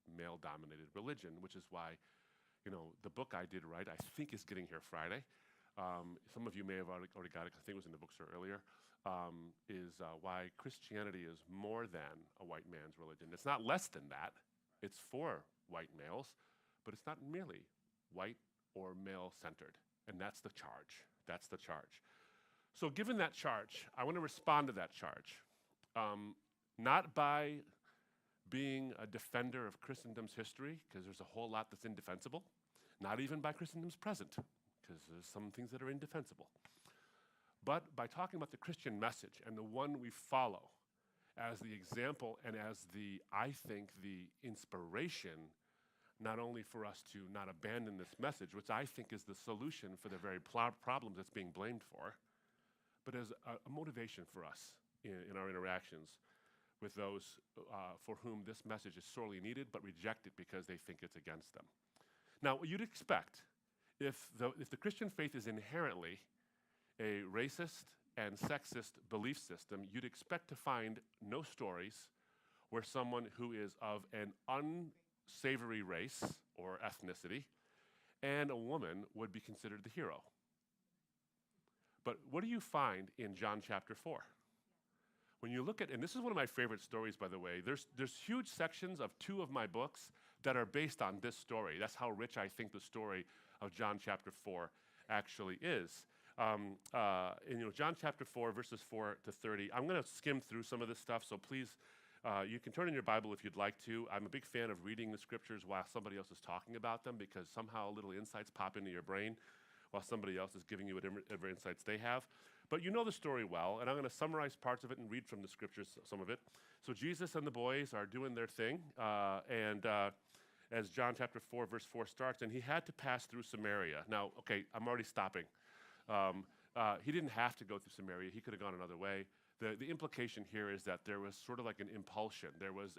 male-dominated religion, which is why, the book I did write, I think is getting here Friday. Some of you may have already got it, I think it was in the bookstore earlier, is why Christianity is more than a white man's religion. It's not less than that. It's for white males, but it's not merely white or male-centered. And that's the charge. That's the charge. So given that charge, I want to respond to that charge, not by being a defender of Christendom's history, because there's a whole lot that's indefensible, not even by Christendom's present, because there's some things that are indefensible, but by talking about the Christian message and the one we follow as the example and as I think, the inspiration, not only for us to not abandon this message, which I think is the solution for the very problems it's being blamed for, but as a motivation for us in our interactions with those for whom this message is sorely needed, but reject it because they think it's against them. Now, what you'd expect, if the Christian faith is inherently a racist and sexist belief system, you'd expect to find no stories where someone who is of an unsavory race or ethnicity and a woman would be considered the hero. But what do you find in John chapter 4? When you look at, and this is one of my favorite stories, by the way, there's huge sections of 2 of my books that are based on this story. That's how rich I think the story of John chapter 4 actually is. And, John chapter 4, verses 4 to 30. I'm going to skim through some of this stuff, so please, you can turn in your Bible if you'd like to. I'm a big fan of reading the scriptures while somebody else is talking about them, because somehow little insights pop into your brain while somebody else is giving you whatever insights they have. But you know the story well, and I'm going to summarize parts of it and read from the scriptures some of it. So Jesus and the boys are doing their thing, as John chapter 4, verse 4 starts, and he had to pass through Samaria. Now, okay, I'm already stopping. He didn't have to go through Samaria. He could have gone another way. The implication here is that there was sort of like an impulsion. There was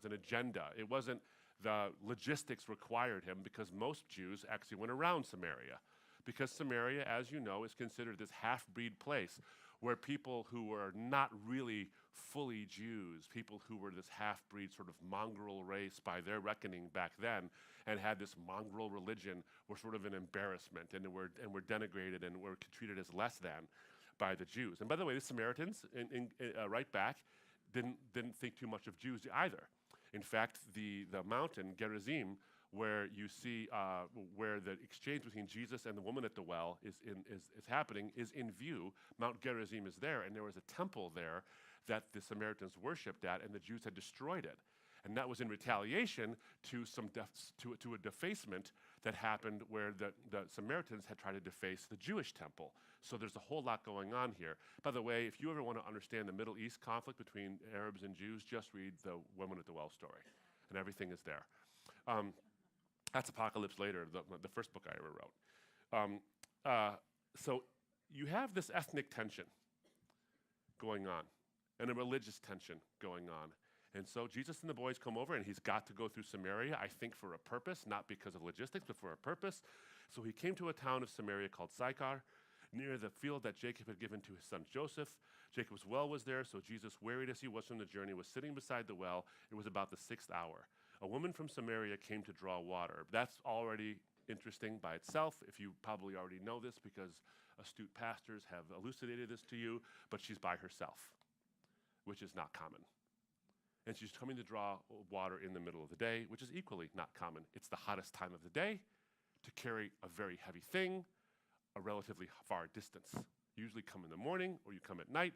an agenda. It wasn't the logistics required him, because most Jews actually went around Samaria. Because Samaria, as you know, is considered this half-breed place where people who were not really fully Jews, people who were this half-breed sort of mongrel race by their reckoning back then, and had this mongrel religion, were sort of an embarrassment, and were denigrated and were treated as less than by the Jews. And by the way, the Samaritans, right back, didn't think too much of Jews either. In fact, the mountain Gerizim, where you see where the exchange between Jesus and the woman at the well is happening, is in view. Mount Gerizim is there, and there was a temple there that the Samaritans worshipped at, and the Jews had destroyed it. And that was in retaliation to to a defacement that happened where the Samaritans had tried to deface the Jewish temple. So there's a whole lot going on here. By the way, if you ever want to understand the Middle East conflict between Arabs and Jews, just read the woman at the well story, and everything is there. That's Apocalypse Later, the first book I ever wrote. So you have this ethnic tension going on, and a religious tension going on. And so Jesus and the boys come over, and he's got to go through Samaria, I think for a purpose, not because of logistics, but for a purpose. So he came to a town of Samaria called Sychar, near the field that Jacob had given to his son Joseph. Jacob's well was there, so Jesus, wearied as he was from the journey, was sitting beside the well. It was about the 6th hour. A woman from Samaria came to draw water. That's already interesting by itself. If you probably already know this, because astute pastors have elucidated this to you, but she's by herself, which is not common. And she's coming to draw water in the middle of the day, which is equally not common. It's the hottest time of the day to carry a very heavy thing a relatively far distance. You usually come in the morning or you come at night,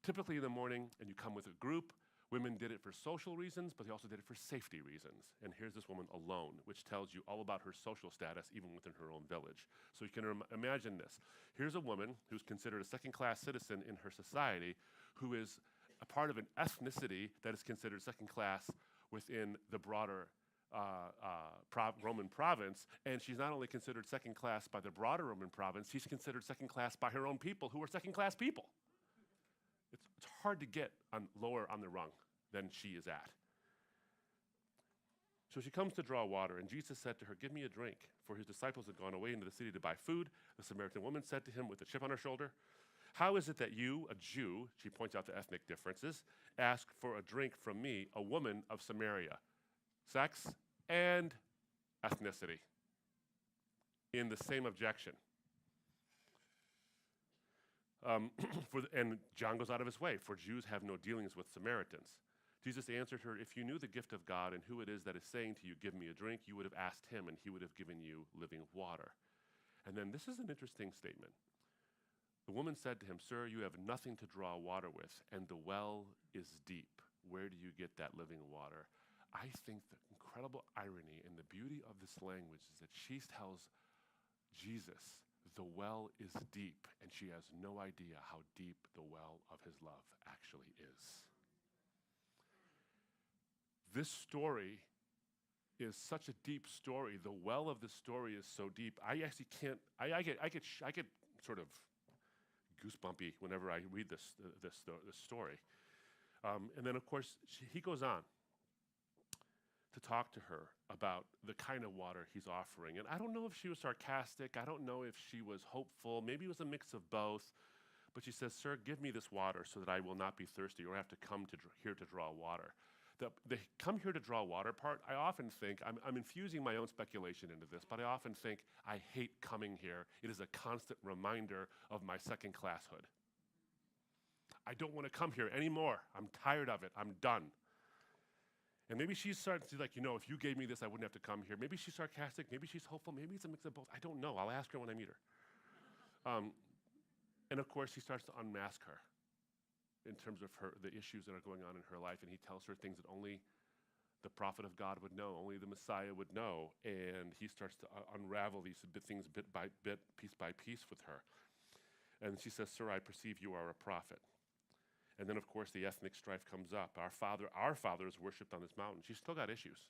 typically in the morning, and you come with a group. Women did it for social reasons, but they also did it for safety reasons. And here's this woman alone, which tells you all about her social status, even within her own village. So you can imagine this. Here's a woman who's considered a second-class citizen in her society, who is a part of an ethnicity that is considered second class within the broader Roman province. And she's not only considered second class by the broader Roman province, she's considered second class by her own people, who are second class people. It's hard to get lower on the rung than she is at. So she comes to draw water, and Jesus said to her, "Give me a drink," for his disciples had gone away into the city to buy food. The Samaritan woman said to him with a chip on her shoulder, "How is it that you, a Jew," she points out the ethnic differences, "ask for a drink from me, a woman of Samaria?" Sex and ethnicity in the same objection. And John goes out of his way, for Jews have no dealings with Samaritans. Jesus answered her, "If you knew the gift of God and who it is that is saying to you, 'Give me a drink,' you would have asked him, and he would have given you living water." And then this is an interesting statement. The woman said to him, "Sir, you have nothing to draw water with, and the well is deep. Where do you get that living water?" I think the incredible irony and the beauty of this language is that she tells Jesus the well is deep, and she has no idea how deep the well of his love actually is. This story is such a deep story. The well of the story is so deep. I actually can't. I get sort of goosebumpy whenever I read this story. And then, of course, he goes on to talk to her about the kind of water he's offering. And I don't know if she was sarcastic. I don't know if she was hopeful. Maybe it was a mix of both. But she says, "Sir, give me this water so that I will not be thirsty or have to come to here to draw water." The come here to draw water part, I often think, I'm infusing my own speculation into this, but I often think I hate coming here. It is a constant reminder of my second-classhood. I don't want to come here anymore. I'm tired of it. I'm done. And maybe she's starting to like, if you gave me this, I wouldn't have to come here. Maybe she's sarcastic. Maybe she's hopeful. Maybe it's a mix of both. I don't know. I'll ask her when I meet her. And of course, he starts to unmask her in terms of the issues that are going on in her life, and he tells her things that only the prophet of God would know, only the Messiah would know, and he starts to unravel these things bit by bit, piece by piece with her. And she says, "Sir, I perceive you are a prophet." And then, of course, the ethnic strife comes up. Our fathers worshipped on this mountain. She's still got issues.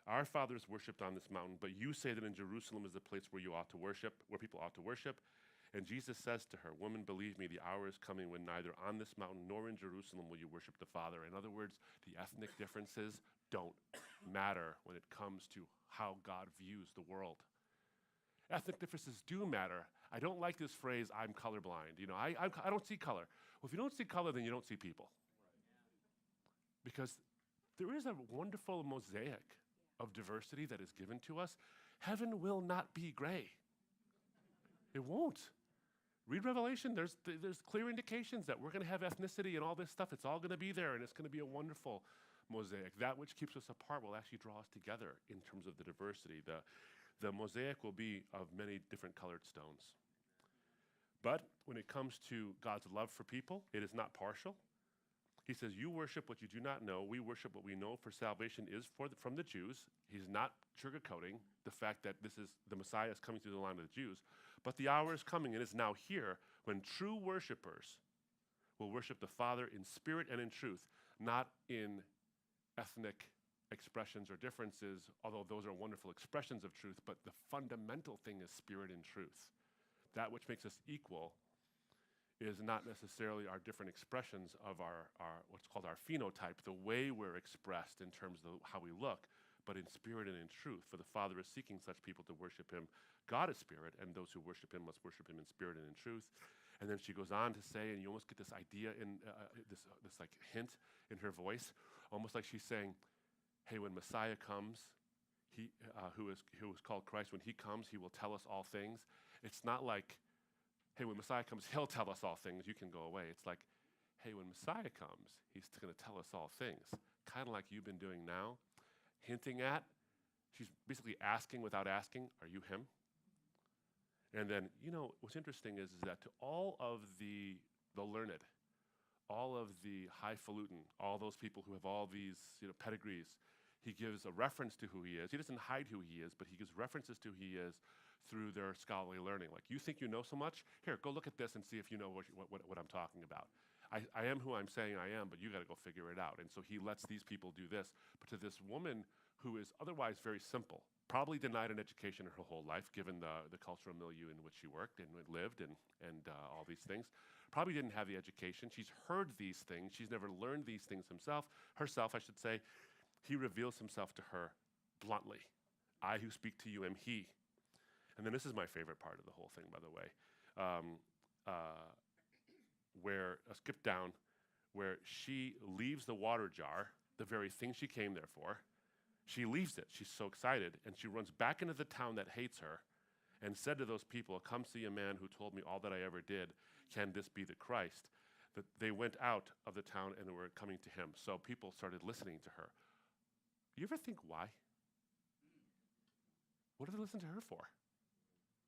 Our fathers worshipped on this mountain, but you say that in Jerusalem is the place where you ought to worship, where people ought to worship. And Jesus says to her, "Woman, believe me, the hour is coming when neither on this mountain nor in Jerusalem will you worship the Father." In other words, the ethnic differences don't matter when it comes to how God views the world. Ethnic differences do matter. I don't like this phrase, "I'm colorblind." I don't see color. Well, if you don't see color, then you don't see people. Because there is a wonderful mosaic of diversity that is given to us. Heaven will not be gray. It won't. Read Revelation. There's clear indications that we're going to have ethnicity and all this stuff. It's all going to be there, and it's going to be a wonderful mosaic. That which keeps us apart will actually draw us together in terms of the diversity. The mosaic will be of many different colored stones. But when it comes to God's love for people, it is not partial. He says, "You worship what you do not know. We worship what we know, for salvation is from the Jews." He's not sugarcoating the fact that the Messiah is coming through the line of the Jews. But the hour is coming and is now here when true worshipers will worship the Father in spirit and in truth, not in ethnic expressions or differences, although those are wonderful expressions of truth, but the fundamental thing is spirit and truth. That which makes us equal is not necessarily our different expressions of our what's called our phenotype, the way we're expressed in terms of how we look, but in spirit and in truth. For the Father is seeking such people to worship him. God is spirit, and those who worship him must worship him in spirit and in truth. And then she goes on to say, and you almost get this idea in this like hint in her voice, almost like she's saying, "Hey, when Messiah comes, he who is called Christ, when he comes, he will tell us all things." It's not like, "Hey, when Messiah comes, he'll tell us all things. You can go away." It's like, "Hey, when Messiah comes, he's going to tell us all things." Kind of like you've been doing now, hinting at. She's basically asking without asking, "Are you him?" And then, what's interesting is that to all of the learned, all of the highfalutin, all those people who have all these pedigrees, he gives a reference to who he is. He doesn't hide who he is, but he gives references to who he is through their scholarly learning. Like, you think you know so much? Here, go look at this and see if you know what I'm talking about. I am who I'm saying I am, but you got to go figure it out. And so he lets these people do this. But to this woman who is otherwise very simple, probably denied an education her whole life, given the cultural milieu in which she worked and lived and all these things, probably didn't have the education. She's heard these things. She's never learned these things herself, I should say. He reveals himself to her bluntly. "I who speak to you am he." And then this is my favorite part of the whole thing, by the way, where skip down, where she leaves the water jar, the very thing she came there for. She leaves it. She's so excited, and she runs back into the town that hates her and said to those people, "Come see a man who told me all that I ever did. Can this be the Christ?" That they went out of the town and were coming to him. So people started listening to her. You ever think why? What do they listen to her for?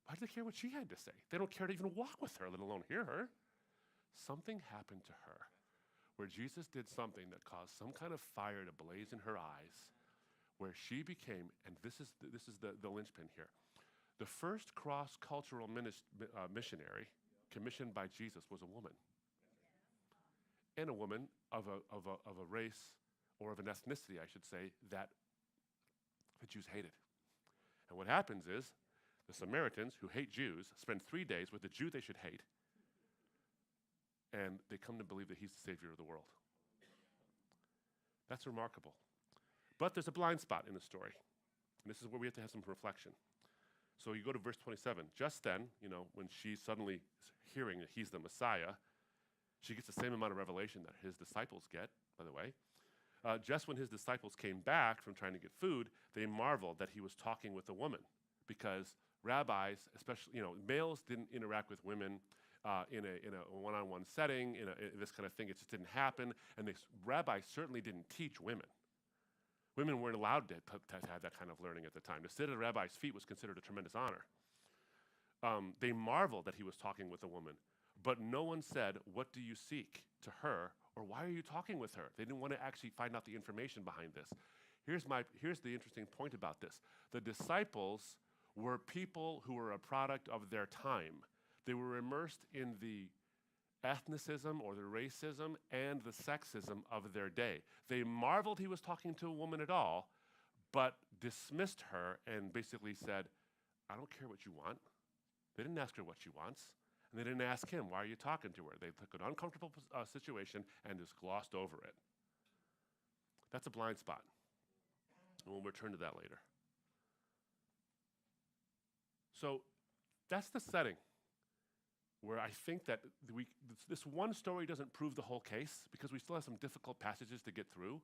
Why do they care what she had to say? They don't care to even walk with her, let alone hear her. Something happened to her where Jesus did something that caused some kind of fire to blaze in her eyes, where she became, and this is the linchpin here, the first cross-cultural missionary commissioned by Jesus was a woman. And a woman of a race, or of an ethnicity, I should say, that the Jews hated. And what happens is, the Samaritans, who hate Jews, spend 3 days with the Jew they should hate, and they come to believe that he's the Savior of the world. That's remarkable. But there's a blind spot in the story, and this is where we have to have some reflection. So you go to verse 27. Just then, when she's suddenly hearing that he's the Messiah, she gets the same amount of revelation that his disciples get, by the way. Just when his disciples came back from trying to get food, they marveled that he was talking with a woman, because rabbis, especially, males didn't interact with women in a one-on-one setting, in this kind of thing. It just didn't happen, and rabbis certainly didn't teach women. Women weren't allowed to have that kind of learning at the time. To sit at a rabbi's feet was considered a tremendous honor. They marveled that he was talking with a woman, but no one said, "What do you seek?" to her, or "Why are you talking with her?" They didn't want to actually find out the information behind this. Here's the interesting point about this. The disciples were people who were a product of their time. They were immersed in the ethnicism or the racism and the sexism of their day. They marveled he was talking to a woman at all, but dismissed her and basically said, "I don't care what you want." They didn't ask her what she wants, and they didn't ask him, "Why are you talking to her?" They took an uncomfortable situation and just glossed over it. That's a blind spot, and we'll return to that later. So that's the setting where I think that this one story doesn't prove the whole case, because we still have some difficult passages to get through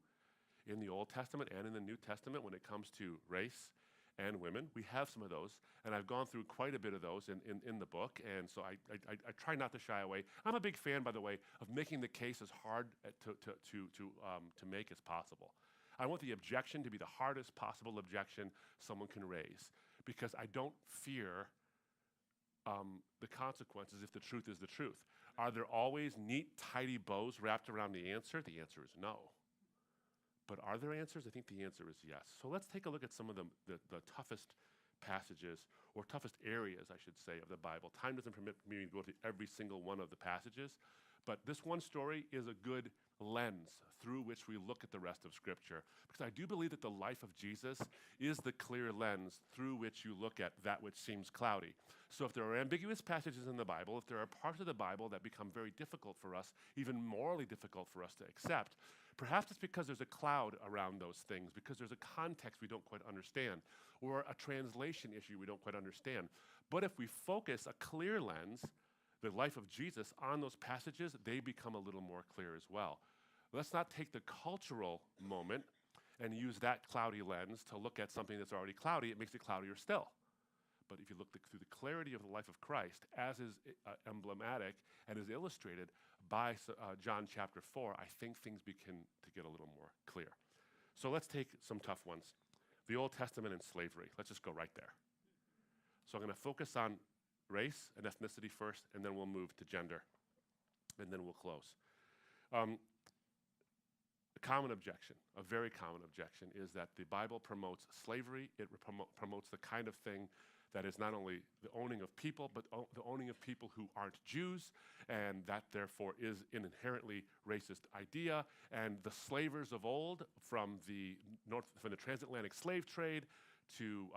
in the Old Testament and in the New Testament when it comes to race and women. We have some of those, and I've gone through quite a bit of those in the book, and so I try not to shy away. I'm a big fan, by the way, of making the case as hard to make as possible. I want the objection to be the hardest possible objection someone can raise, because I don't fear the consequences if the truth is the truth. Are there always neat, tidy bows wrapped around the answer? The answer is no. But are there answers? I think the answer is yes. So let's take a look at some of the toughest passages, or toughest areas, I should say, of the Bible. Time doesn't permit me to go to every single one of the passages, but this one story is a good lens through which we look at the rest of Scripture, because I do believe that the life of Jesus is the clear lens through which you look at that which seems cloudy. So if there are ambiguous passages in the Bible, if there are parts of the Bible that become very difficult for us, even morally difficult for us to accept, perhaps it's because there's a cloud around those things, because there's a context we don't quite understand, or a translation issue we don't quite understand. But if we focus a clear lens, the life of Jesus, on those passages, they become a little more clear as well. Let's not take the cultural moment and use that cloudy lens to look at something that's already cloudy. It makes it cloudier still. But if you look through the clarity of the life of Christ, as is emblematic and is illustrated by John chapter 4, I think things begin to get a little more clear. So let's take some tough ones. The Old Testament and slavery. Let's just go right there. So I'm going to focus on race and ethnicity first, and then we'll move to gender, and then we'll close. A common objection, a very common objection, is that the Bible promotes slavery. It promotes the kind of thing that is not only the owning of people, but the owning of people who aren't Jews, and that therefore is an inherently racist idea. And the slavers of old, from the transatlantic slave trade to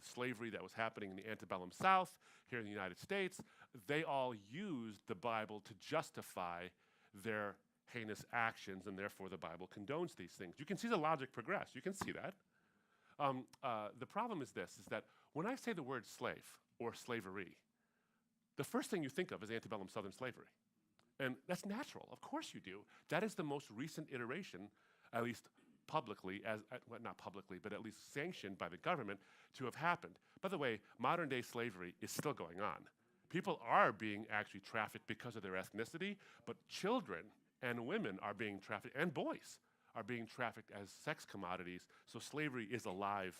slavery that was happening in the antebellum South, here in the United States, they all used the Bible to justify their heinous actions, and therefore the Bible condones these things. You can see the logic progress. You can see that. The problem is this, is that when I say the word slave or slavery, the first thing you think of is antebellum Southern slavery. And that's natural. Of course you do. That is the most recent iteration, at least publicly, well, not publicly, but at least sanctioned by the government to have happened. By the way, modern day slavery is still going on. People are being actually trafficked because of their ethnicity, but children and women are being trafficked, and boys are being trafficked as sex commodities. So slavery is alive,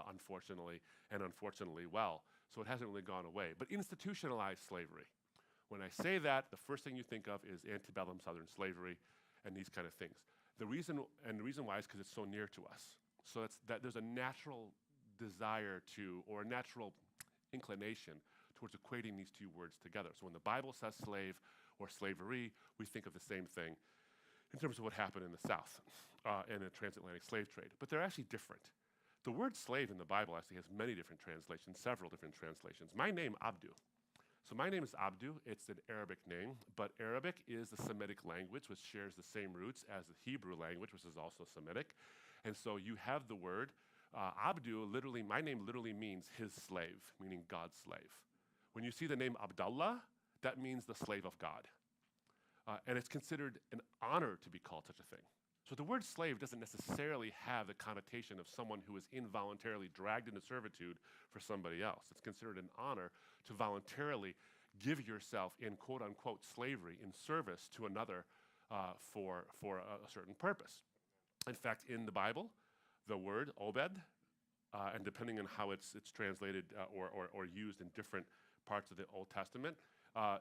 unfortunately, and unfortunately well. So it hasn't really gone away. But institutionalized slavery, when I say that, the first thing you think of is antebellum Southern slavery and these kind of things. The reason why is because it's so near to us. So there's a natural desire to, or a natural inclination towards equating these two words together. So when the Bible says slave or slavery, we think of the same thing in terms of what happened in the South in the transatlantic slave trade. But they're actually different. The word slave in the Bible actually has many different translations, several different translations. My name, Abdu. So my name is Abdu. It's an Arabic name, but Arabic is the Semitic language, which shares the same roots as the Hebrew language, which is also Semitic. And so you have the word Abdu, my name literally means his slave, meaning God's slave. When you see the name Abdullah, that means the slave of God. And it's considered an honor to be called such a thing. So the word slave doesn't necessarily have the connotation of someone who is involuntarily dragged into servitude for somebody else. It's considered an honor to voluntarily give yourself in quote-unquote slavery, in service to another for a certain purpose. In fact, in the Bible, the word Obed, and depending on how it's translated or used in different parts of the Old Testament,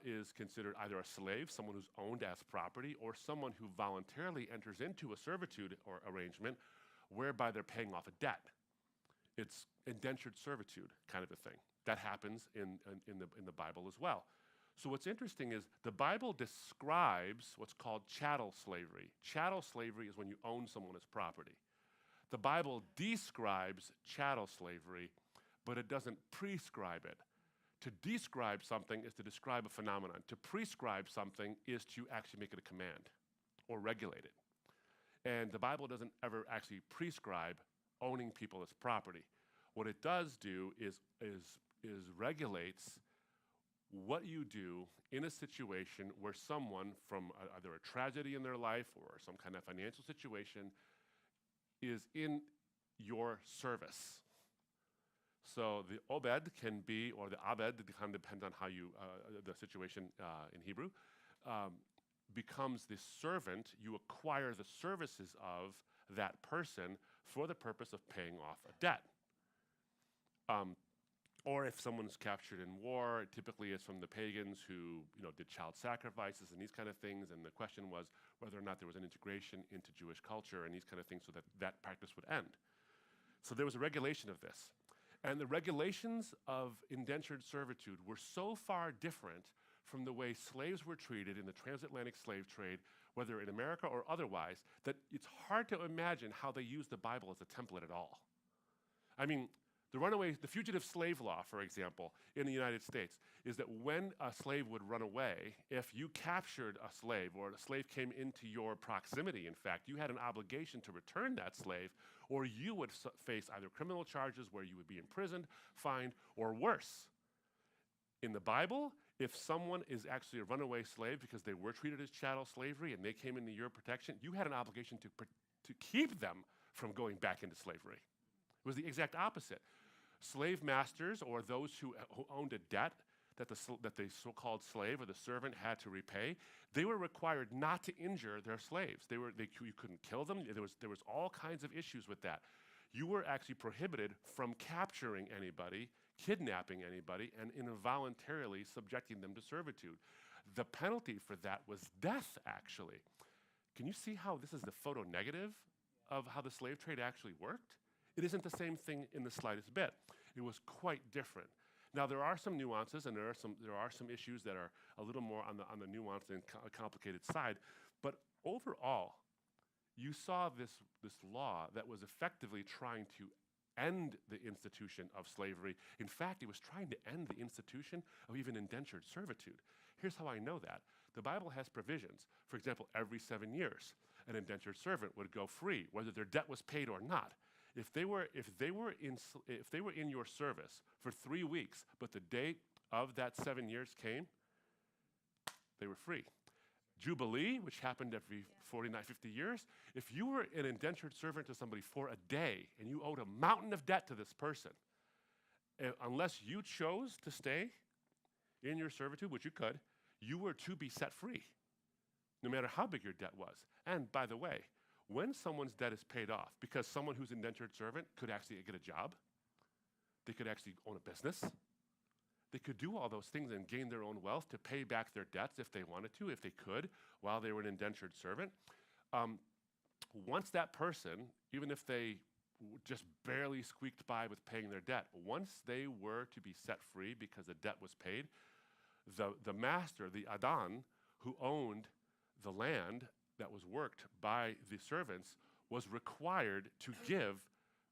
is considered either a slave, someone who's owned as property, or someone who voluntarily enters into a servitude or arrangement whereby they're paying off a debt. It's indentured servitude kind of a thing. That happens in the Bible as well. So what's interesting is the Bible describes what's called chattel slavery. Chattel slavery is when you own someone as property. The Bible describes chattel slavery, but it doesn't prescribe it. To describe something is to describe a phenomenon. To prescribe something is to actually make it a command or regulate it. And the Bible doesn't ever actually prescribe owning people as property. What it does do is regulates what you do in a situation where someone from either a tragedy in their life or some kind of financial situation is in your service. So the Obed can be, or the Abed, it kind of depends on how you, the situation in Hebrew, becomes the servant. You acquire the services of that person for the purpose of paying off a debt. Or if someone's captured in war, typically it's from the pagans who did child sacrifices and these kind of things, and the question was whether or not there was an integration into Jewish culture and these kind of things so that that practice would end. So there was a regulation of this. And the regulations of indentured servitude were so far different from the way slaves were treated in the transatlantic slave trade, whether in America or otherwise, that it's hard to imagine how they used the Bible as a template at all. I mean, the fugitive slave law, for example, in the United States, is that when a slave would run away, if you captured a slave or a slave came into your proximity, in fact, you had an obligation to return that slave, or you would face either criminal charges where you would be imprisoned, fined, or worse. In the Bible, if someone is actually a runaway slave because they were treated as chattel slavery and they came into your protection, you had an obligation to keep them from going back into slavery. It was the exact opposite. Slave masters, or those who owned a debt that the so-called slave or the servant had to repay, they were required not to injure their slaves. You couldn't kill them. There was all kinds of issues with that. You were actually prohibited from capturing anybody, kidnapping anybody, and involuntarily subjecting them to servitude. The penalty for that was death, actually. Can you see how this is the photo negative of how the slave trade actually worked? It isn't the same thing in the slightest bit. It was quite different. Now there are some nuances, and there are some issues that are a little more on the nuanced and complicated side. But overall, you saw this law that was effectively trying to end the institution of slavery. In fact, it was trying to end the institution of even indentured servitude. Here's how I know that. The Bible has provisions. For example, every 7 years, an indentured servant would go free, whether their debt was paid or not. If they were in your service for 3 weeks, but the date of that 7 years came, they were free. Jubilee, which happened every 49, 50 years, if you were an indentured servant to somebody for a day and you owed a mountain of debt to this person, unless you chose to stay in your servitude, which you could, you were to be set free, no matter how big your debt was. And by the way, when someone's debt is paid off, because someone who's indentured servant could actually get a job, they could actually own a business, they could do all those things and gain their own wealth to pay back their debts if they wanted to, if they could, while they were an indentured servant. Once that person, even if they just barely squeaked by with paying their debt, once they were to be set free because the debt was paid, the master, the Adan, who owned the land that was worked by the servants, was required to give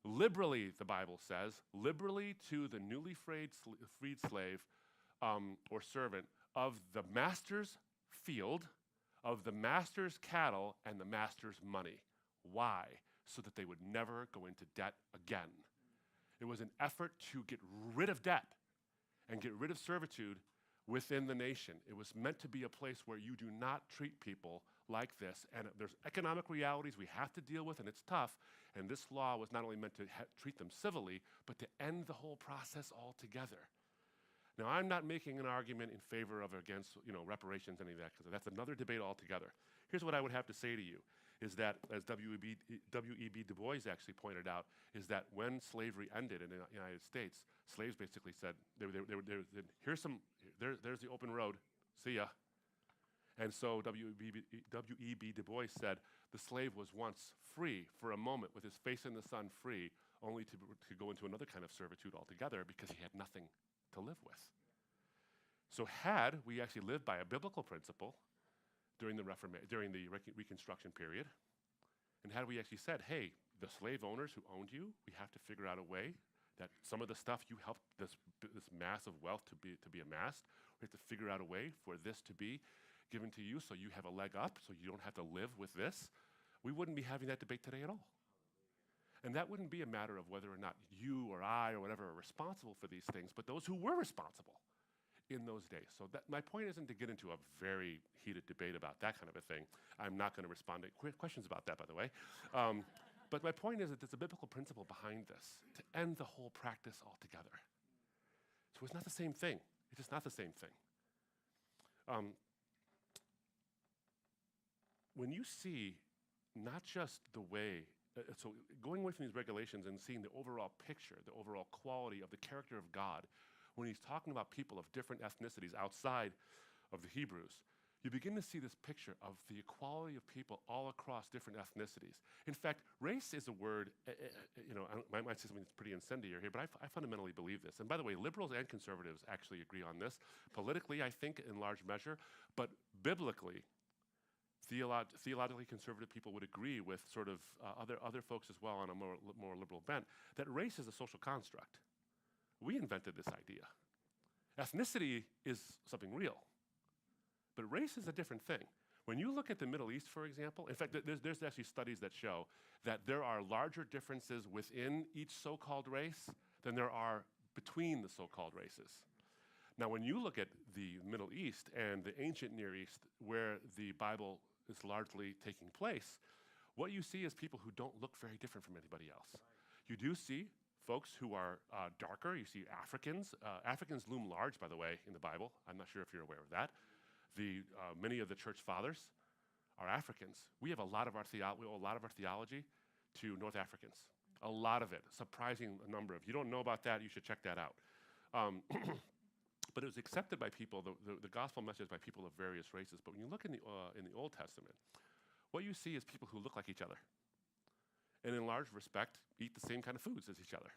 liberally, the Bible says, liberally to the newly freed slave or servant of the master's field, of the master's cattle, and the master's money. Why? So that they would never go into debt again. It was an effort to get rid of debt and get rid of servitude within the nation. It was meant to be a place where you do not treat people like this. And there's economic realities we have to deal with, and it's tough. And this law was not only meant to treat them civilly, but to end the whole process altogether. Now, I'm not making an argument in favor of or against, reparations, any of that, because that's another debate altogether. Here's what I would have to say to you, is that, as W.E.B. Du Bois actually pointed out, is that when slavery ended in the United States, slaves basically said, there's the open road, see ya. And so W.E.B. Du Bois said, the slave was once free for a moment, with his face in the sun free, only to go into another kind of servitude altogether because he had nothing to live with. So had we actually lived by a biblical principle during the Reconstruction period, and had we actually said, hey, the slave owners who owned you, we have to figure out a way that some of the stuff you helped this mass of wealth to be amassed, we have to figure out a way for this to be given to you so you have a leg up, so you don't have to live with this, we wouldn't be having that debate today at all. And that wouldn't be a matter of whether or not you or I or whatever are responsible for these things, but those who were responsible in those days. So my point isn't to get into a very heated debate about that kind of a thing. I'm not going to respond to questions about that, by the way. But my point is that there's a biblical principle behind this, to end the whole practice altogether. So it's not the same thing. It's just not the same thing. When you see not just the way, so going away from these regulations and seeing the overall picture, the overall quality of the character of God, when he's talking about people of different ethnicities outside of the Hebrews, you begin to see this picture of the equality of people all across different ethnicities. In fact, race is a word, I might say something that's pretty incendiary here, but I fundamentally believe this. And by the way, liberals and conservatives actually agree on this. Politically, I think, in large measure, but biblically, theologically conservative people would agree with sort of other folks as well on a more liberal bent, that race is a social construct. We invented this idea. Ethnicity is something real, but race is a different thing. When you look at the Middle East, for example, in fact, there's actually studies that show that there are larger differences within each so-called race than there are between the so-called races. Now, when you look at the Middle East and the ancient Near East, where the Bible is largely taking place, what you see is people who don't look very different from anybody else. You do see folks who are darker. You see Africans. Africans loom large, by the way, in the Bible. I'm not sure if you're aware of that. Many of the church fathers are Africans. We have a lot of our theology to North Africans. A lot of it, surprising number of. If you don't know about that, you should check that out. But it was accepted by people, the gospel message by people of various races. But when you look in the Old Testament, what you see is people who look like each other, and in large respect, eat the same kind of foods as each other.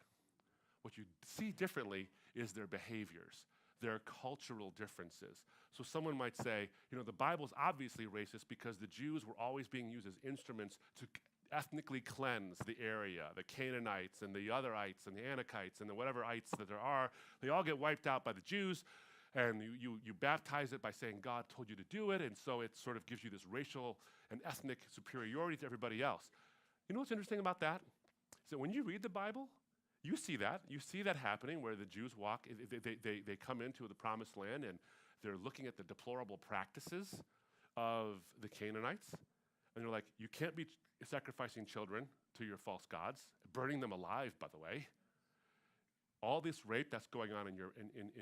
What you see differently is their behaviors, their cultural differences. So someone might say, the Bible's obviously racist because the Jews were always being used as instruments to ethnically cleanse the area. The Canaanites and the otherites and the Anakites and the whatever ites that there are, they all get wiped out by the Jews, and you baptize it by saying God told you to do it, and so it sort of gives you this racial and ethnic superiority to everybody else. You know what's interesting about that? So when you read the Bible, you see that. You see that happening where the Jews walk, they come into the promised land and they're looking at the deplorable practices of the Canaanites. And they're like, you can't be sacrificing children to your false gods, burning them alive, by the way. All this rape that's going on in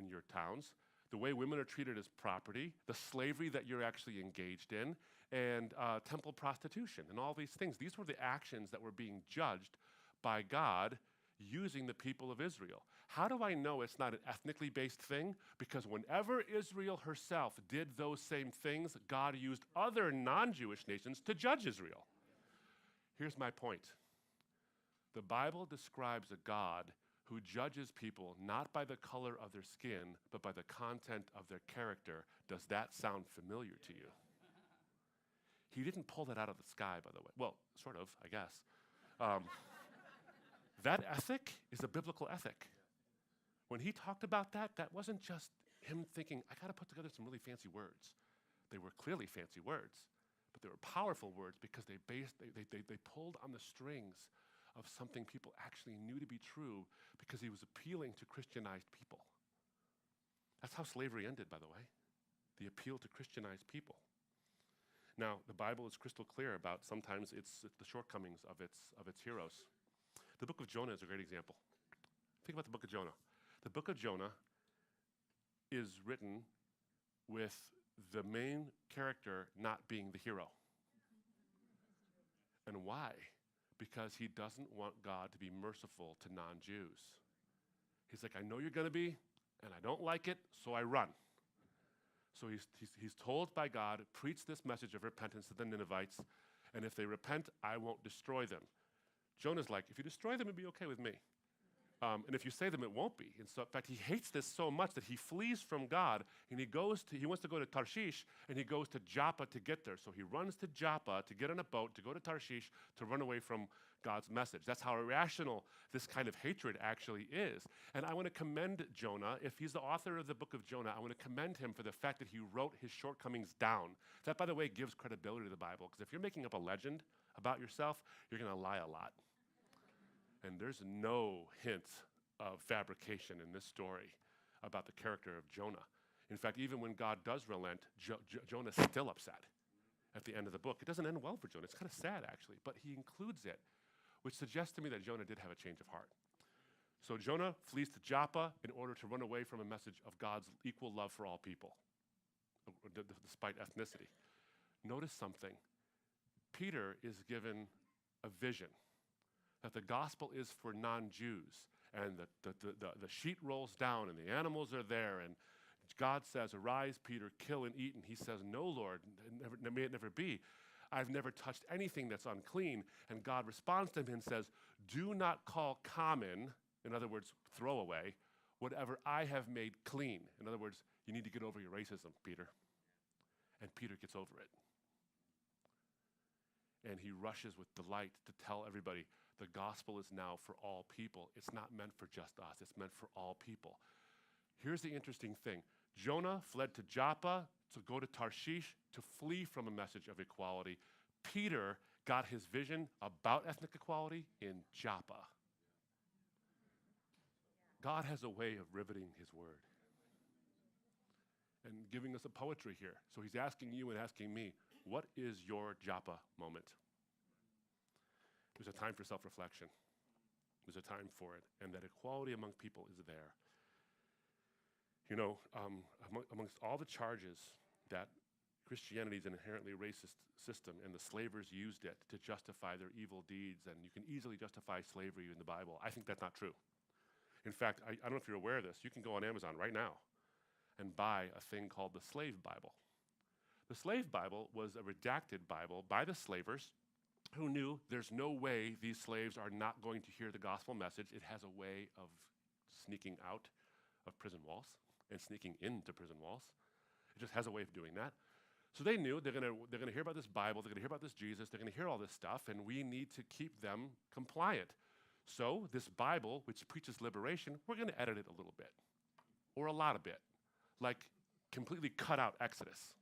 your towns, the way women are treated as property, the slavery that you're actually engaged in, and temple prostitution, and all these things. These were the actions that were being judged by God using the people of Israel. How do I know it's not an ethnically based thing? Because whenever Israel herself did those same things, God used other non-Jewish nations to judge Israel. Here's my point. The Bible describes a God who judges people not by the color of their skin, but by the content of their character. Does that sound familiar to you? He didn't pull that out of the sky, by the way. Well, sort of, I guess. That ethic is a biblical ethic. When he talked about that, that wasn't just him thinking, I got to put together some really fancy words. They were clearly fancy words, but they were powerful words because they pulled on the strings of something people actually knew to be true because he was appealing to Christianized people. That's how slavery ended, by the way, the appeal to Christianized people. Now, the Bible is crystal clear about sometimes it's the shortcomings of its heroes. The book of Jonah is a great example. Think about the book of Jonah. The book of Jonah is written with the main character not being the hero. And why? Because he doesn't want God to be merciful to non-Jews. He's like, I know you're going to be, and I don't like it, so I run. So he's told by God, preach this message of repentance to the Ninevites, and if they repent, I won't destroy them. Jonah's like, if you destroy them, it'd be okay with me. And if you save them, it won't be. And so, in fact, he hates this so much that he flees from God, and he wants to go to Tarshish, and he goes to Joppa to get there. So he runs to Joppa to get on a boat, to go to Tarshish, to run away from God's message. That's how irrational this kind of hatred actually is. And I want to commend Jonah. If he's the author of the book of Jonah, I want to commend him for the fact that he wrote his shortcomings down. That, by the way, gives credibility to the Bible, because if you're making up a legend about yourself, you're going to lie a lot. And there's no hint of fabrication in this story about the character of Jonah. In fact, even when God does relent, Jonah's still upset at the end of the book. It doesn't end well for Jonah. It's kind of sad, actually, but he includes it, which suggests to me that Jonah did have a change of heart. So Jonah flees to Joppa in order to run away from a message of God's equal love for all people, despite ethnicity. Notice something. Peter is given a vision that the gospel is for non-Jews, and the sheet rolls down, and the animals are there, and God says, arise, Peter, kill and eat, and he says, no, Lord, may it never be. I've never touched anything that's unclean, and God responds to him and says, do not call common, in other words, throw away, whatever I have made clean. In other words, you need to get over your racism, Peter. And Peter gets over it. And he rushes with delight to tell everybody, the gospel is now for all people. It's not meant for just us. It's meant for all people. Here's the interesting thing. Jonah fled to Joppa to go to Tarshish to flee from a message of equality. Peter got his vision about ethnic equality in Joppa. God has a way of riveting his word and giving us a poetry here. So he's asking you and asking me, what is your Joppa moment? There's a time for self-reflection. There's a time for it, and that equality among people is there. You know, amongst all the charges that Christianity is an inherently racist system, and the slavers used it to justify their evil deeds, and you can easily justify slavery in the Bible, I think that's not true. In fact, I don't know if you're aware of this. You can go on Amazon right now and buy a thing called the Slave Bible. The Slave Bible was a redacted Bible by the slavers who knew there's no way these slaves are not going to hear the gospel message. It has a way of sneaking out of prison walls and sneaking into prison walls. It just has a way of doing that. So they knew they're gonna hear about this Bible, they're gonna hear about this Jesus, they're gonna hear all this stuff, and we need to keep them compliant. So this Bible, which preaches liberation, we're gonna edit it a little bit, or a lot of bit, like completely cut out Exodus,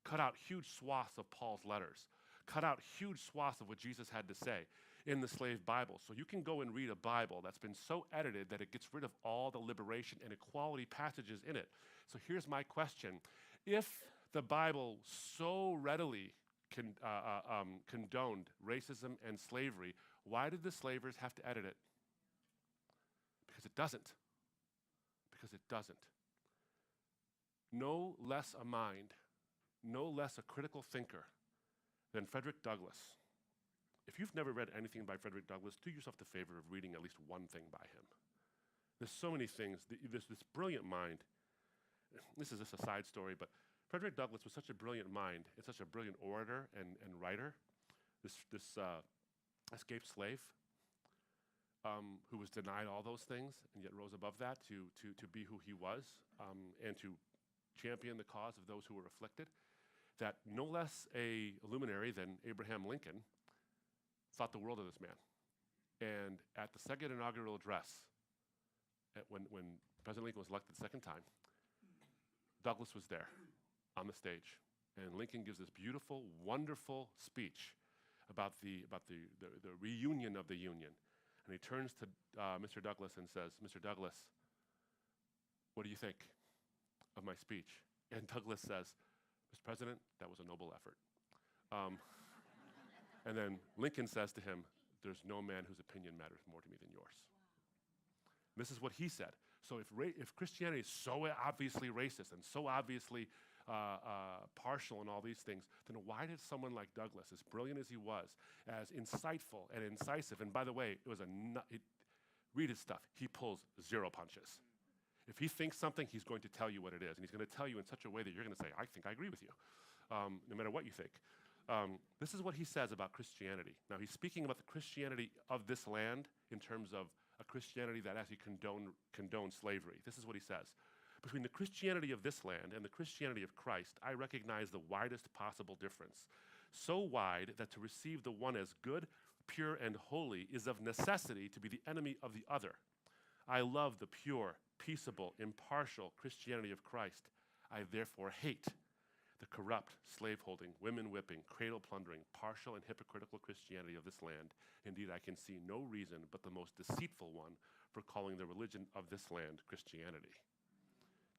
cut out huge swaths of Paul's letters, cut out huge swaths of what Jesus had to say in the slave Bible. So you can go and read a Bible that's been so edited that it gets rid of all the liberation and equality passages in it. So here's my question. If the Bible so readily condoned racism and slavery, why did the slavers have to edit it? Because it doesn't. Because it doesn't. No less a mind, no less a critical thinker than Frederick Douglass. If you've never read anything by Frederick Douglass, do yourself the favor of reading at least one thing by him. There's so many things. There's this brilliant mind. This is just a side story, but Frederick Douglass was such a brilliant mind and such a brilliant orator and writer. This escaped slave who was denied all those things and yet rose above that to be who he was and to champion the cause of those who were afflicted, that no less a luminary than Abraham Lincoln thought the world of this man. And at the second inaugural address, when President Lincoln was elected the second time, Douglass was there on the stage. And Lincoln gives this beautiful, wonderful speech about the reunion of the union. And he turns to Mr. Douglas and says, Mr. Douglas, what do you think of my speech? And Douglas says, Mr. President, that was a noble effort. And then Lincoln says to him, there's no man whose opinion matters more to me than yours. This is what he said. So if Christianity is so obviously racist and so obviously partial and all these things, then why did someone like Douglas, as brilliant as he was, as insightful and incisive, and by the way, read his stuff, he pulls 0 punches. If he thinks something, he's going to tell you what it is, and he's going to tell you in such a way that you're going to say, I think I agree with you, no matter what you think. This is what he says about Christianity. Now, he's speaking about the Christianity of this land in terms of a Christianity that actually condones slavery. This is what he says. Between the Christianity of this land and the Christianity of Christ, I recognize the widest possible difference. So wide that to receive the one as good, pure, and holy is of necessity to be the enemy of the other. I love the pure, peaceable, impartial Christianity of Christ. I therefore hate the corrupt, slave-holding, women-whipping, cradle-plundering, partial and hypocritical Christianity of this land. Indeed, I can see no reason but the most deceitful one for calling the religion of this land Christianity.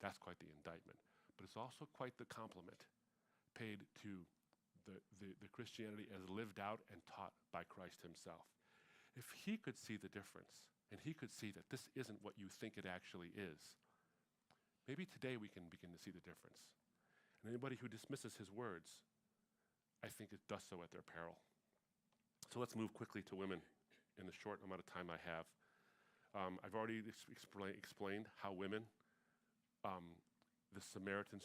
That's quite the indictment. But it's also quite the compliment paid to the Christianity as lived out and taught by Christ himself. If he could see the difference, and he could see that this isn't what you think it actually is, maybe today we can begin to see the difference. And anybody who dismisses his words, I think it does so at their peril. So let's move quickly to women in the short amount of time I have. I've already explained how women, the Samaritan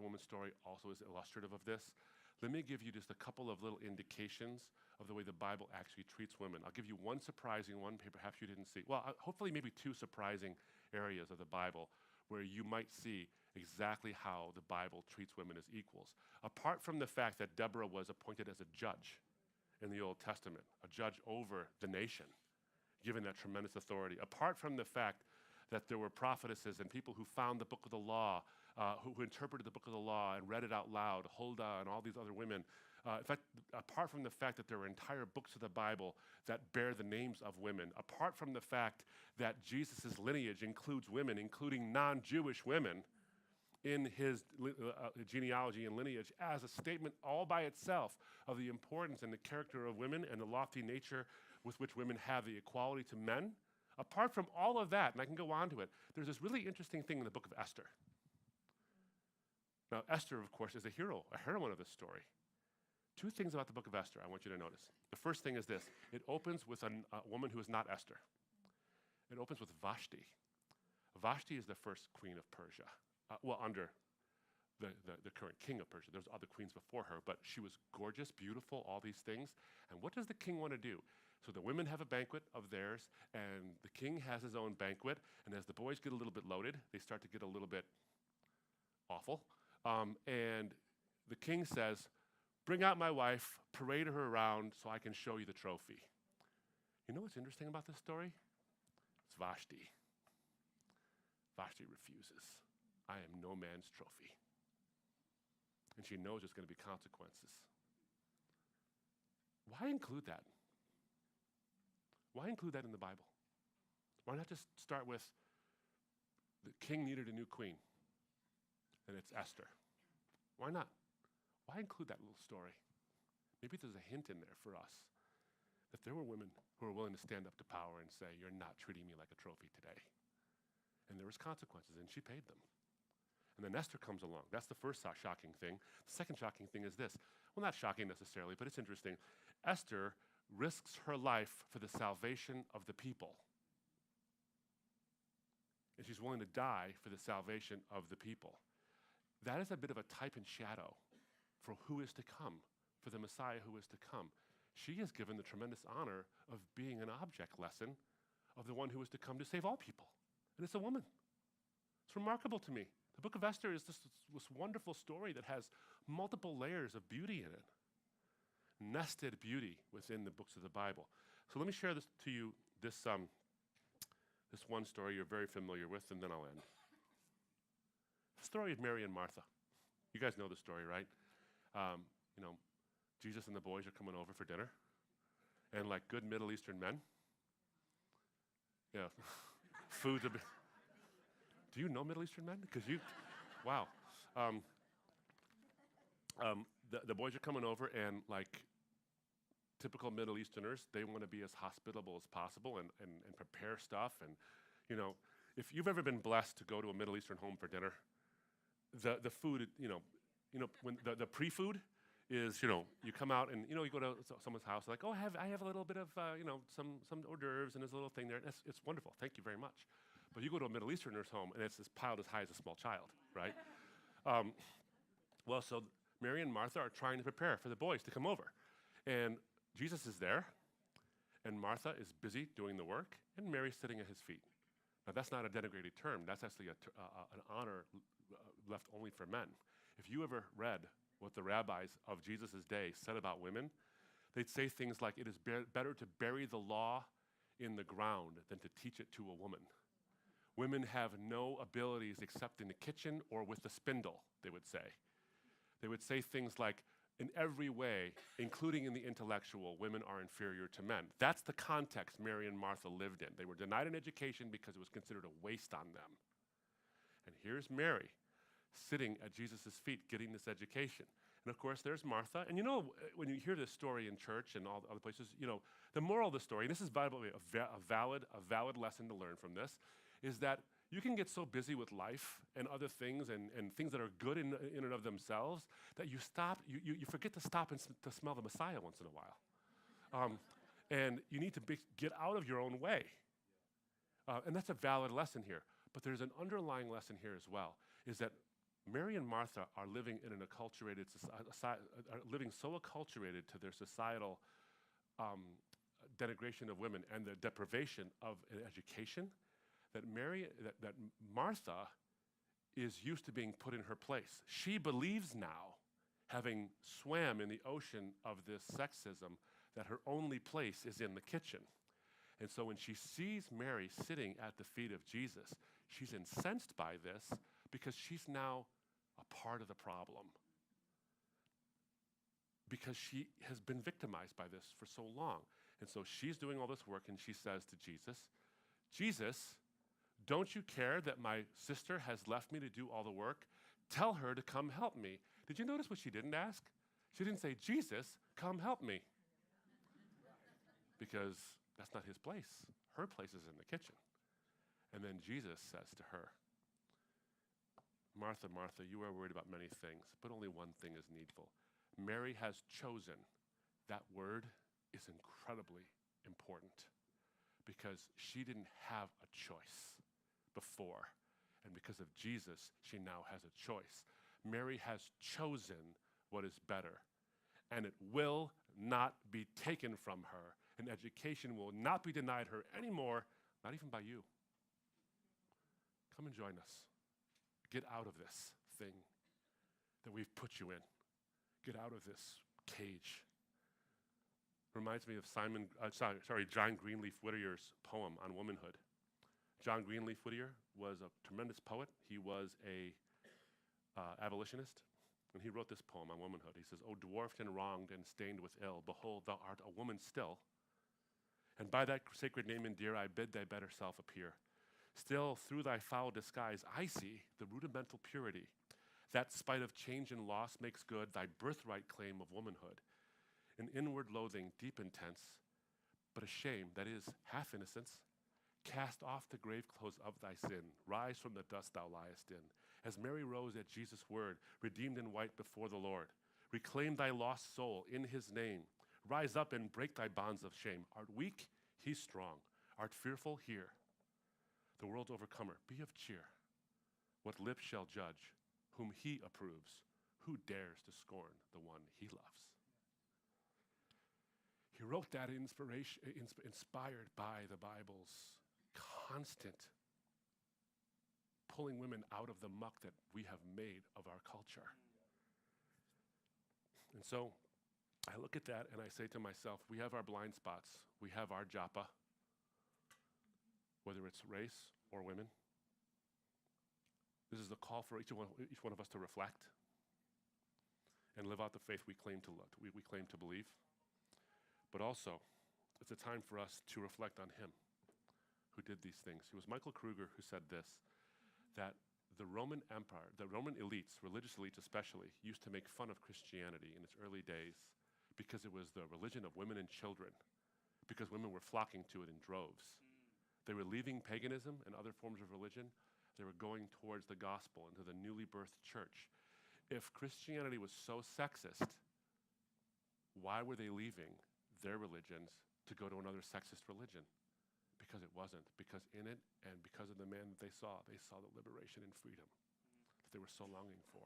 woman's story also is illustrative of this. Let me give you just a couple of little indications of the way the Bible actually treats women. I'll give you one surprising one, perhaps you didn't see. Well, hopefully maybe 2 surprising areas of the Bible where you might see exactly how the Bible treats women as equals. Apart from the fact that Deborah was appointed as a judge in the Old Testament, a judge over the nation, given that tremendous authority. Apart from the fact that there were prophetesses and people who found the book of the law, who interpreted the book of the law and read it out loud, Huldah and all these other women. In fact, apart from the fact that there are entire books of the Bible that bear the names of women, apart from the fact that Jesus' lineage includes women, including non-Jewish women, in his genealogy and lineage as a statement all by itself of the importance and the character of women and the lofty nature with which women have the equality to men. Apart from all of that, and I can go on to it, there's this really interesting thing in the book of Esther. Now, Esther, of course, is a heroine of this story. 2 things about the book of Esther I want you to notice. The first thing is this. It opens with a woman who is not Esther. It opens with Vashti. Vashti is the first queen of Persia. Under the current king of Persia. There's other queens before her, but she was gorgeous, beautiful, all these things. And what does the king want to do? So the women have a banquet of theirs, and the king has his own banquet, and as the boys get a little bit loaded, they start to get a little bit awful. And the king says, bring out my wife, parade her around so I can show you the trophy. You know what's interesting about this story? It's Vashti. Vashti refuses. I am no man's trophy. And she knows there's going to be consequences. Why include that? Why include that in the Bible? Why not just start with the king needed a new queen, and it's Esther? Why not? Why include that little story? Maybe there's a hint in there for us that there were women who were willing to stand up to power and say, you're not treating me like a trophy today. And there was consequences, and she paid them. And then Esther comes along. That's the first shocking thing. The second shocking thing is this. Well, not shocking necessarily, but it's interesting. Esther risks her life for the salvation of the people. And she's willing to die for the salvation of the people. That is a bit of a type and shadow for who is to come, for the Messiah who is to come. She is given the tremendous honor of being an object lesson of the one who is to come to save all people. And it's a woman. It's remarkable to me. The book of Esther is this wonderful story that has multiple layers of beauty in it. Nested beauty within the books of the Bible. So let me share this to you, this one story you're very familiar with, and then I'll end. The story of Mary and Martha. You guys know the story, right? Jesus and the boys are coming over for dinner, and like good Middle Eastern men, yeah, food's a bit. Do you know Middle Eastern men? Because wow. The boys are coming over, and like typical Middle Easterners, they want to be as hospitable as possible and prepare stuff. And, you know, if you've ever been blessed to go to a Middle Eastern home for dinner, the food, when the pre-food is, you come out and, you go to someone's house, like, oh, I have a little bit of, some hors d'oeuvres, and there's a little thing there. It's wonderful. Thank you very much. But you go to a Middle Easterner's home, and it's piled as high as a small child, right? Well, so Mary and Martha are trying to prepare for the boys to come over. And Jesus is there, and Martha is busy doing the work, and Mary's sitting at his feet. Now, that's not a denigrated term. That's actually an honor left only for men. If you ever read what the rabbis of Jesus' day said about women, they'd say things like, it is better to bury the law in the ground than to teach it to a woman. Women have no abilities except in the kitchen or with the spindle, they would say. They would say things like, in every way, including in the intellectual, women are inferior to men. That's the context Mary and Martha lived in. They were denied an education because it was considered a waste on them. And here's Mary sitting at Jesus' feet getting this education. And of course, there's Martha. And when you hear this story in church and all the other places, the moral of the story, and this is a valid lesson to learn from this, is that you can get so busy with life and other things and things that are good in and of themselves that you forget to stop and to smell the Messiah once in a while. And you need to get out of your own way. And that's a valid lesson here. But there's an underlying lesson here as well, is that Mary and Martha are living in an acculturated society, are living so acculturated to their societal denigration of women and the deprivation of an education that Martha is used to being put in her place. She believes now, having swam in the ocean of this sexism, that her only place is in the kitchen. And so when she sees Mary sitting at the feet of Jesus, she's incensed by this because she's now a part of the problem. Because she has been victimized by this for so long. And so she's doing all this work, and she says to Jesus, Jesus, don't you care that my sister has left me to do all the work? Tell her to come help me. Did you notice what she didn't ask? She didn't say, Jesus, come help me. Because that's not his place. Her place is in the kitchen. And then Jesus says to her, Martha, Martha, you are worried about many things, but only one thing is needful. Mary has chosen. That word is incredibly important because she didn't have a choice before. And because of Jesus, she now has a choice. Mary has chosen what is better, and it will not be taken from her. And education will not be denied her anymore, not even by you. Come and join us. Get out of this thing that we've put you in. Get out of this cage. Reminds me of John Greenleaf Whittier's poem on womanhood. John Greenleaf Whittier was a tremendous poet. He was a abolitionist, and he wrote this poem on womanhood. He says, "O dwarfed and wronged and stained with ill, behold, thou art a woman still. And by that sacred name and dear, I bid thy better self appear. Still, through thy foul disguise, I see the rudimental purity that, spite of change and loss, makes good thy birthright claim of womanhood. An inward loathing, deep intense, but a shame that is half innocence. Cast off the grave clothes of thy sin. Rise from the dust thou liest in. As Mary rose at Jesus' word, redeemed in white before the Lord. Reclaim thy lost soul in his name. Rise up and break thy bonds of shame. Art weak? He's strong. Art fearful? Here. The world's overcomer, be of cheer. What lips shall judge? Whom he approves. Who dares to scorn the one he loves?" He wrote that inspired by the Bible's constant pulling women out of the muck that we have made of our culture. And so I look at that and I say to myself, we have our blind spots. We have our japa, whether it's race or women. This is a call for each one of us to reflect and live out the faith we claim we claim to believe. But also, it's a time for us to reflect on him who did these things. It was Michael Kruger who said this, that the Roman Empire, the Roman elites, religious elites especially, used to make fun of Christianity in its early days because it was the religion of women and children, because women were flocking to it in droves. They were leaving paganism and other forms of religion. They were going towards the gospel, into the newly birthed church. If Christianity was so sexist, why were they leaving their religions to go to another sexist religion? Because it wasn't. Because in it, and because of the man that they saw the liberation and freedom that they were so longing for.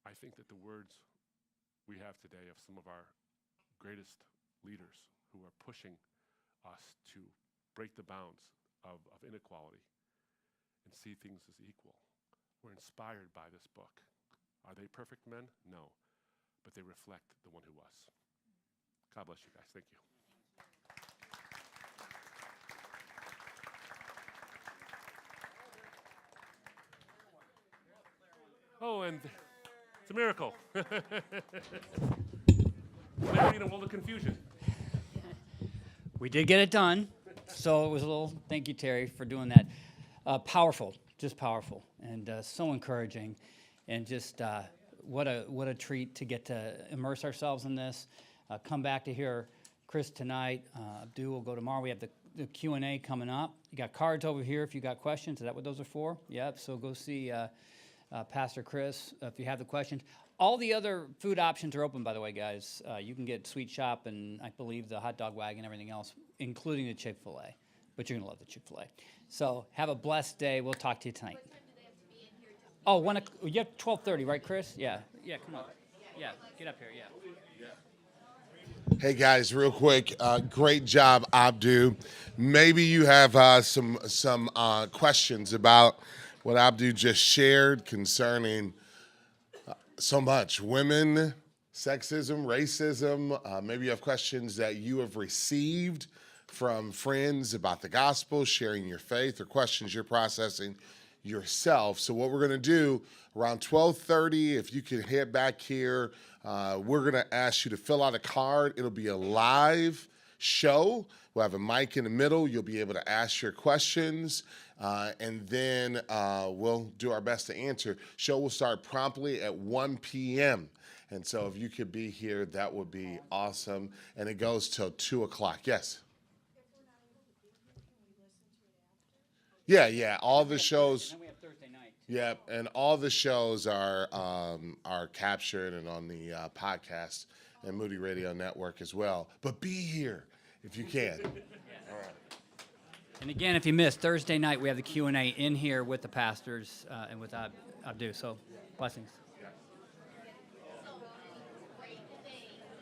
I think that the words we have today of some of our greatest leaders who are pushing us to break the bounds of inequality and see things as equal. We're inspired by this book. Are they perfect men? No. But they reflect the one who was. God bless you guys. Thank you. Oh, and it's a miracle. Larry in a world of confusion. We did get it done, so it was a little, thank you, Terry, for doing that. Powerful, just powerful, and so encouraging, and just what a treat to get to immerse ourselves in this. Come back to hear Chris tonight. Abdu will go tomorrow. We have the Q&A coming up. You got cards over here if you got questions. Is that what those are for? Yep, so go see Pastor Chris if you have the questions. All the other food options are open, by the way, guys. You can get Sweet Shop and I believe the hot dog wagon and everything else, including the Chick-fil-A. But you're going to love the Chick-fil-A. So have a blessed day. We'll talk to you tonight. Oh, you have 12:30, right, Chris? Yeah, come on. Yeah, get up here, yeah. Hey guys, real quick, great job, Abdu. Maybe you have some questions about what Abdu just shared concerning so much women, sexism, racism. Maybe you have questions that you have received from friends about the gospel, sharing your faith, or questions you're processing yourself. So what we're going to do around 12:30, if you can head back here, we're going to ask you to fill out a card. It'll be a live show. We'll have a mic in the middle. You'll be able to ask your questions, and then we'll do our best to answer. Show will start promptly at 1 p.m. And so if you could be here, that would be awesome. And it goes till 2 o'clock. Yes? Yeah. All the shows. And we have Thursday night. Yep, and all the shows are captured and on the podcast and Moody Radio Network as well. But be here if you can. All right. And again, if you missed, Thursday night we have the Q&A in here with the pastors and with Abdu. So blessings.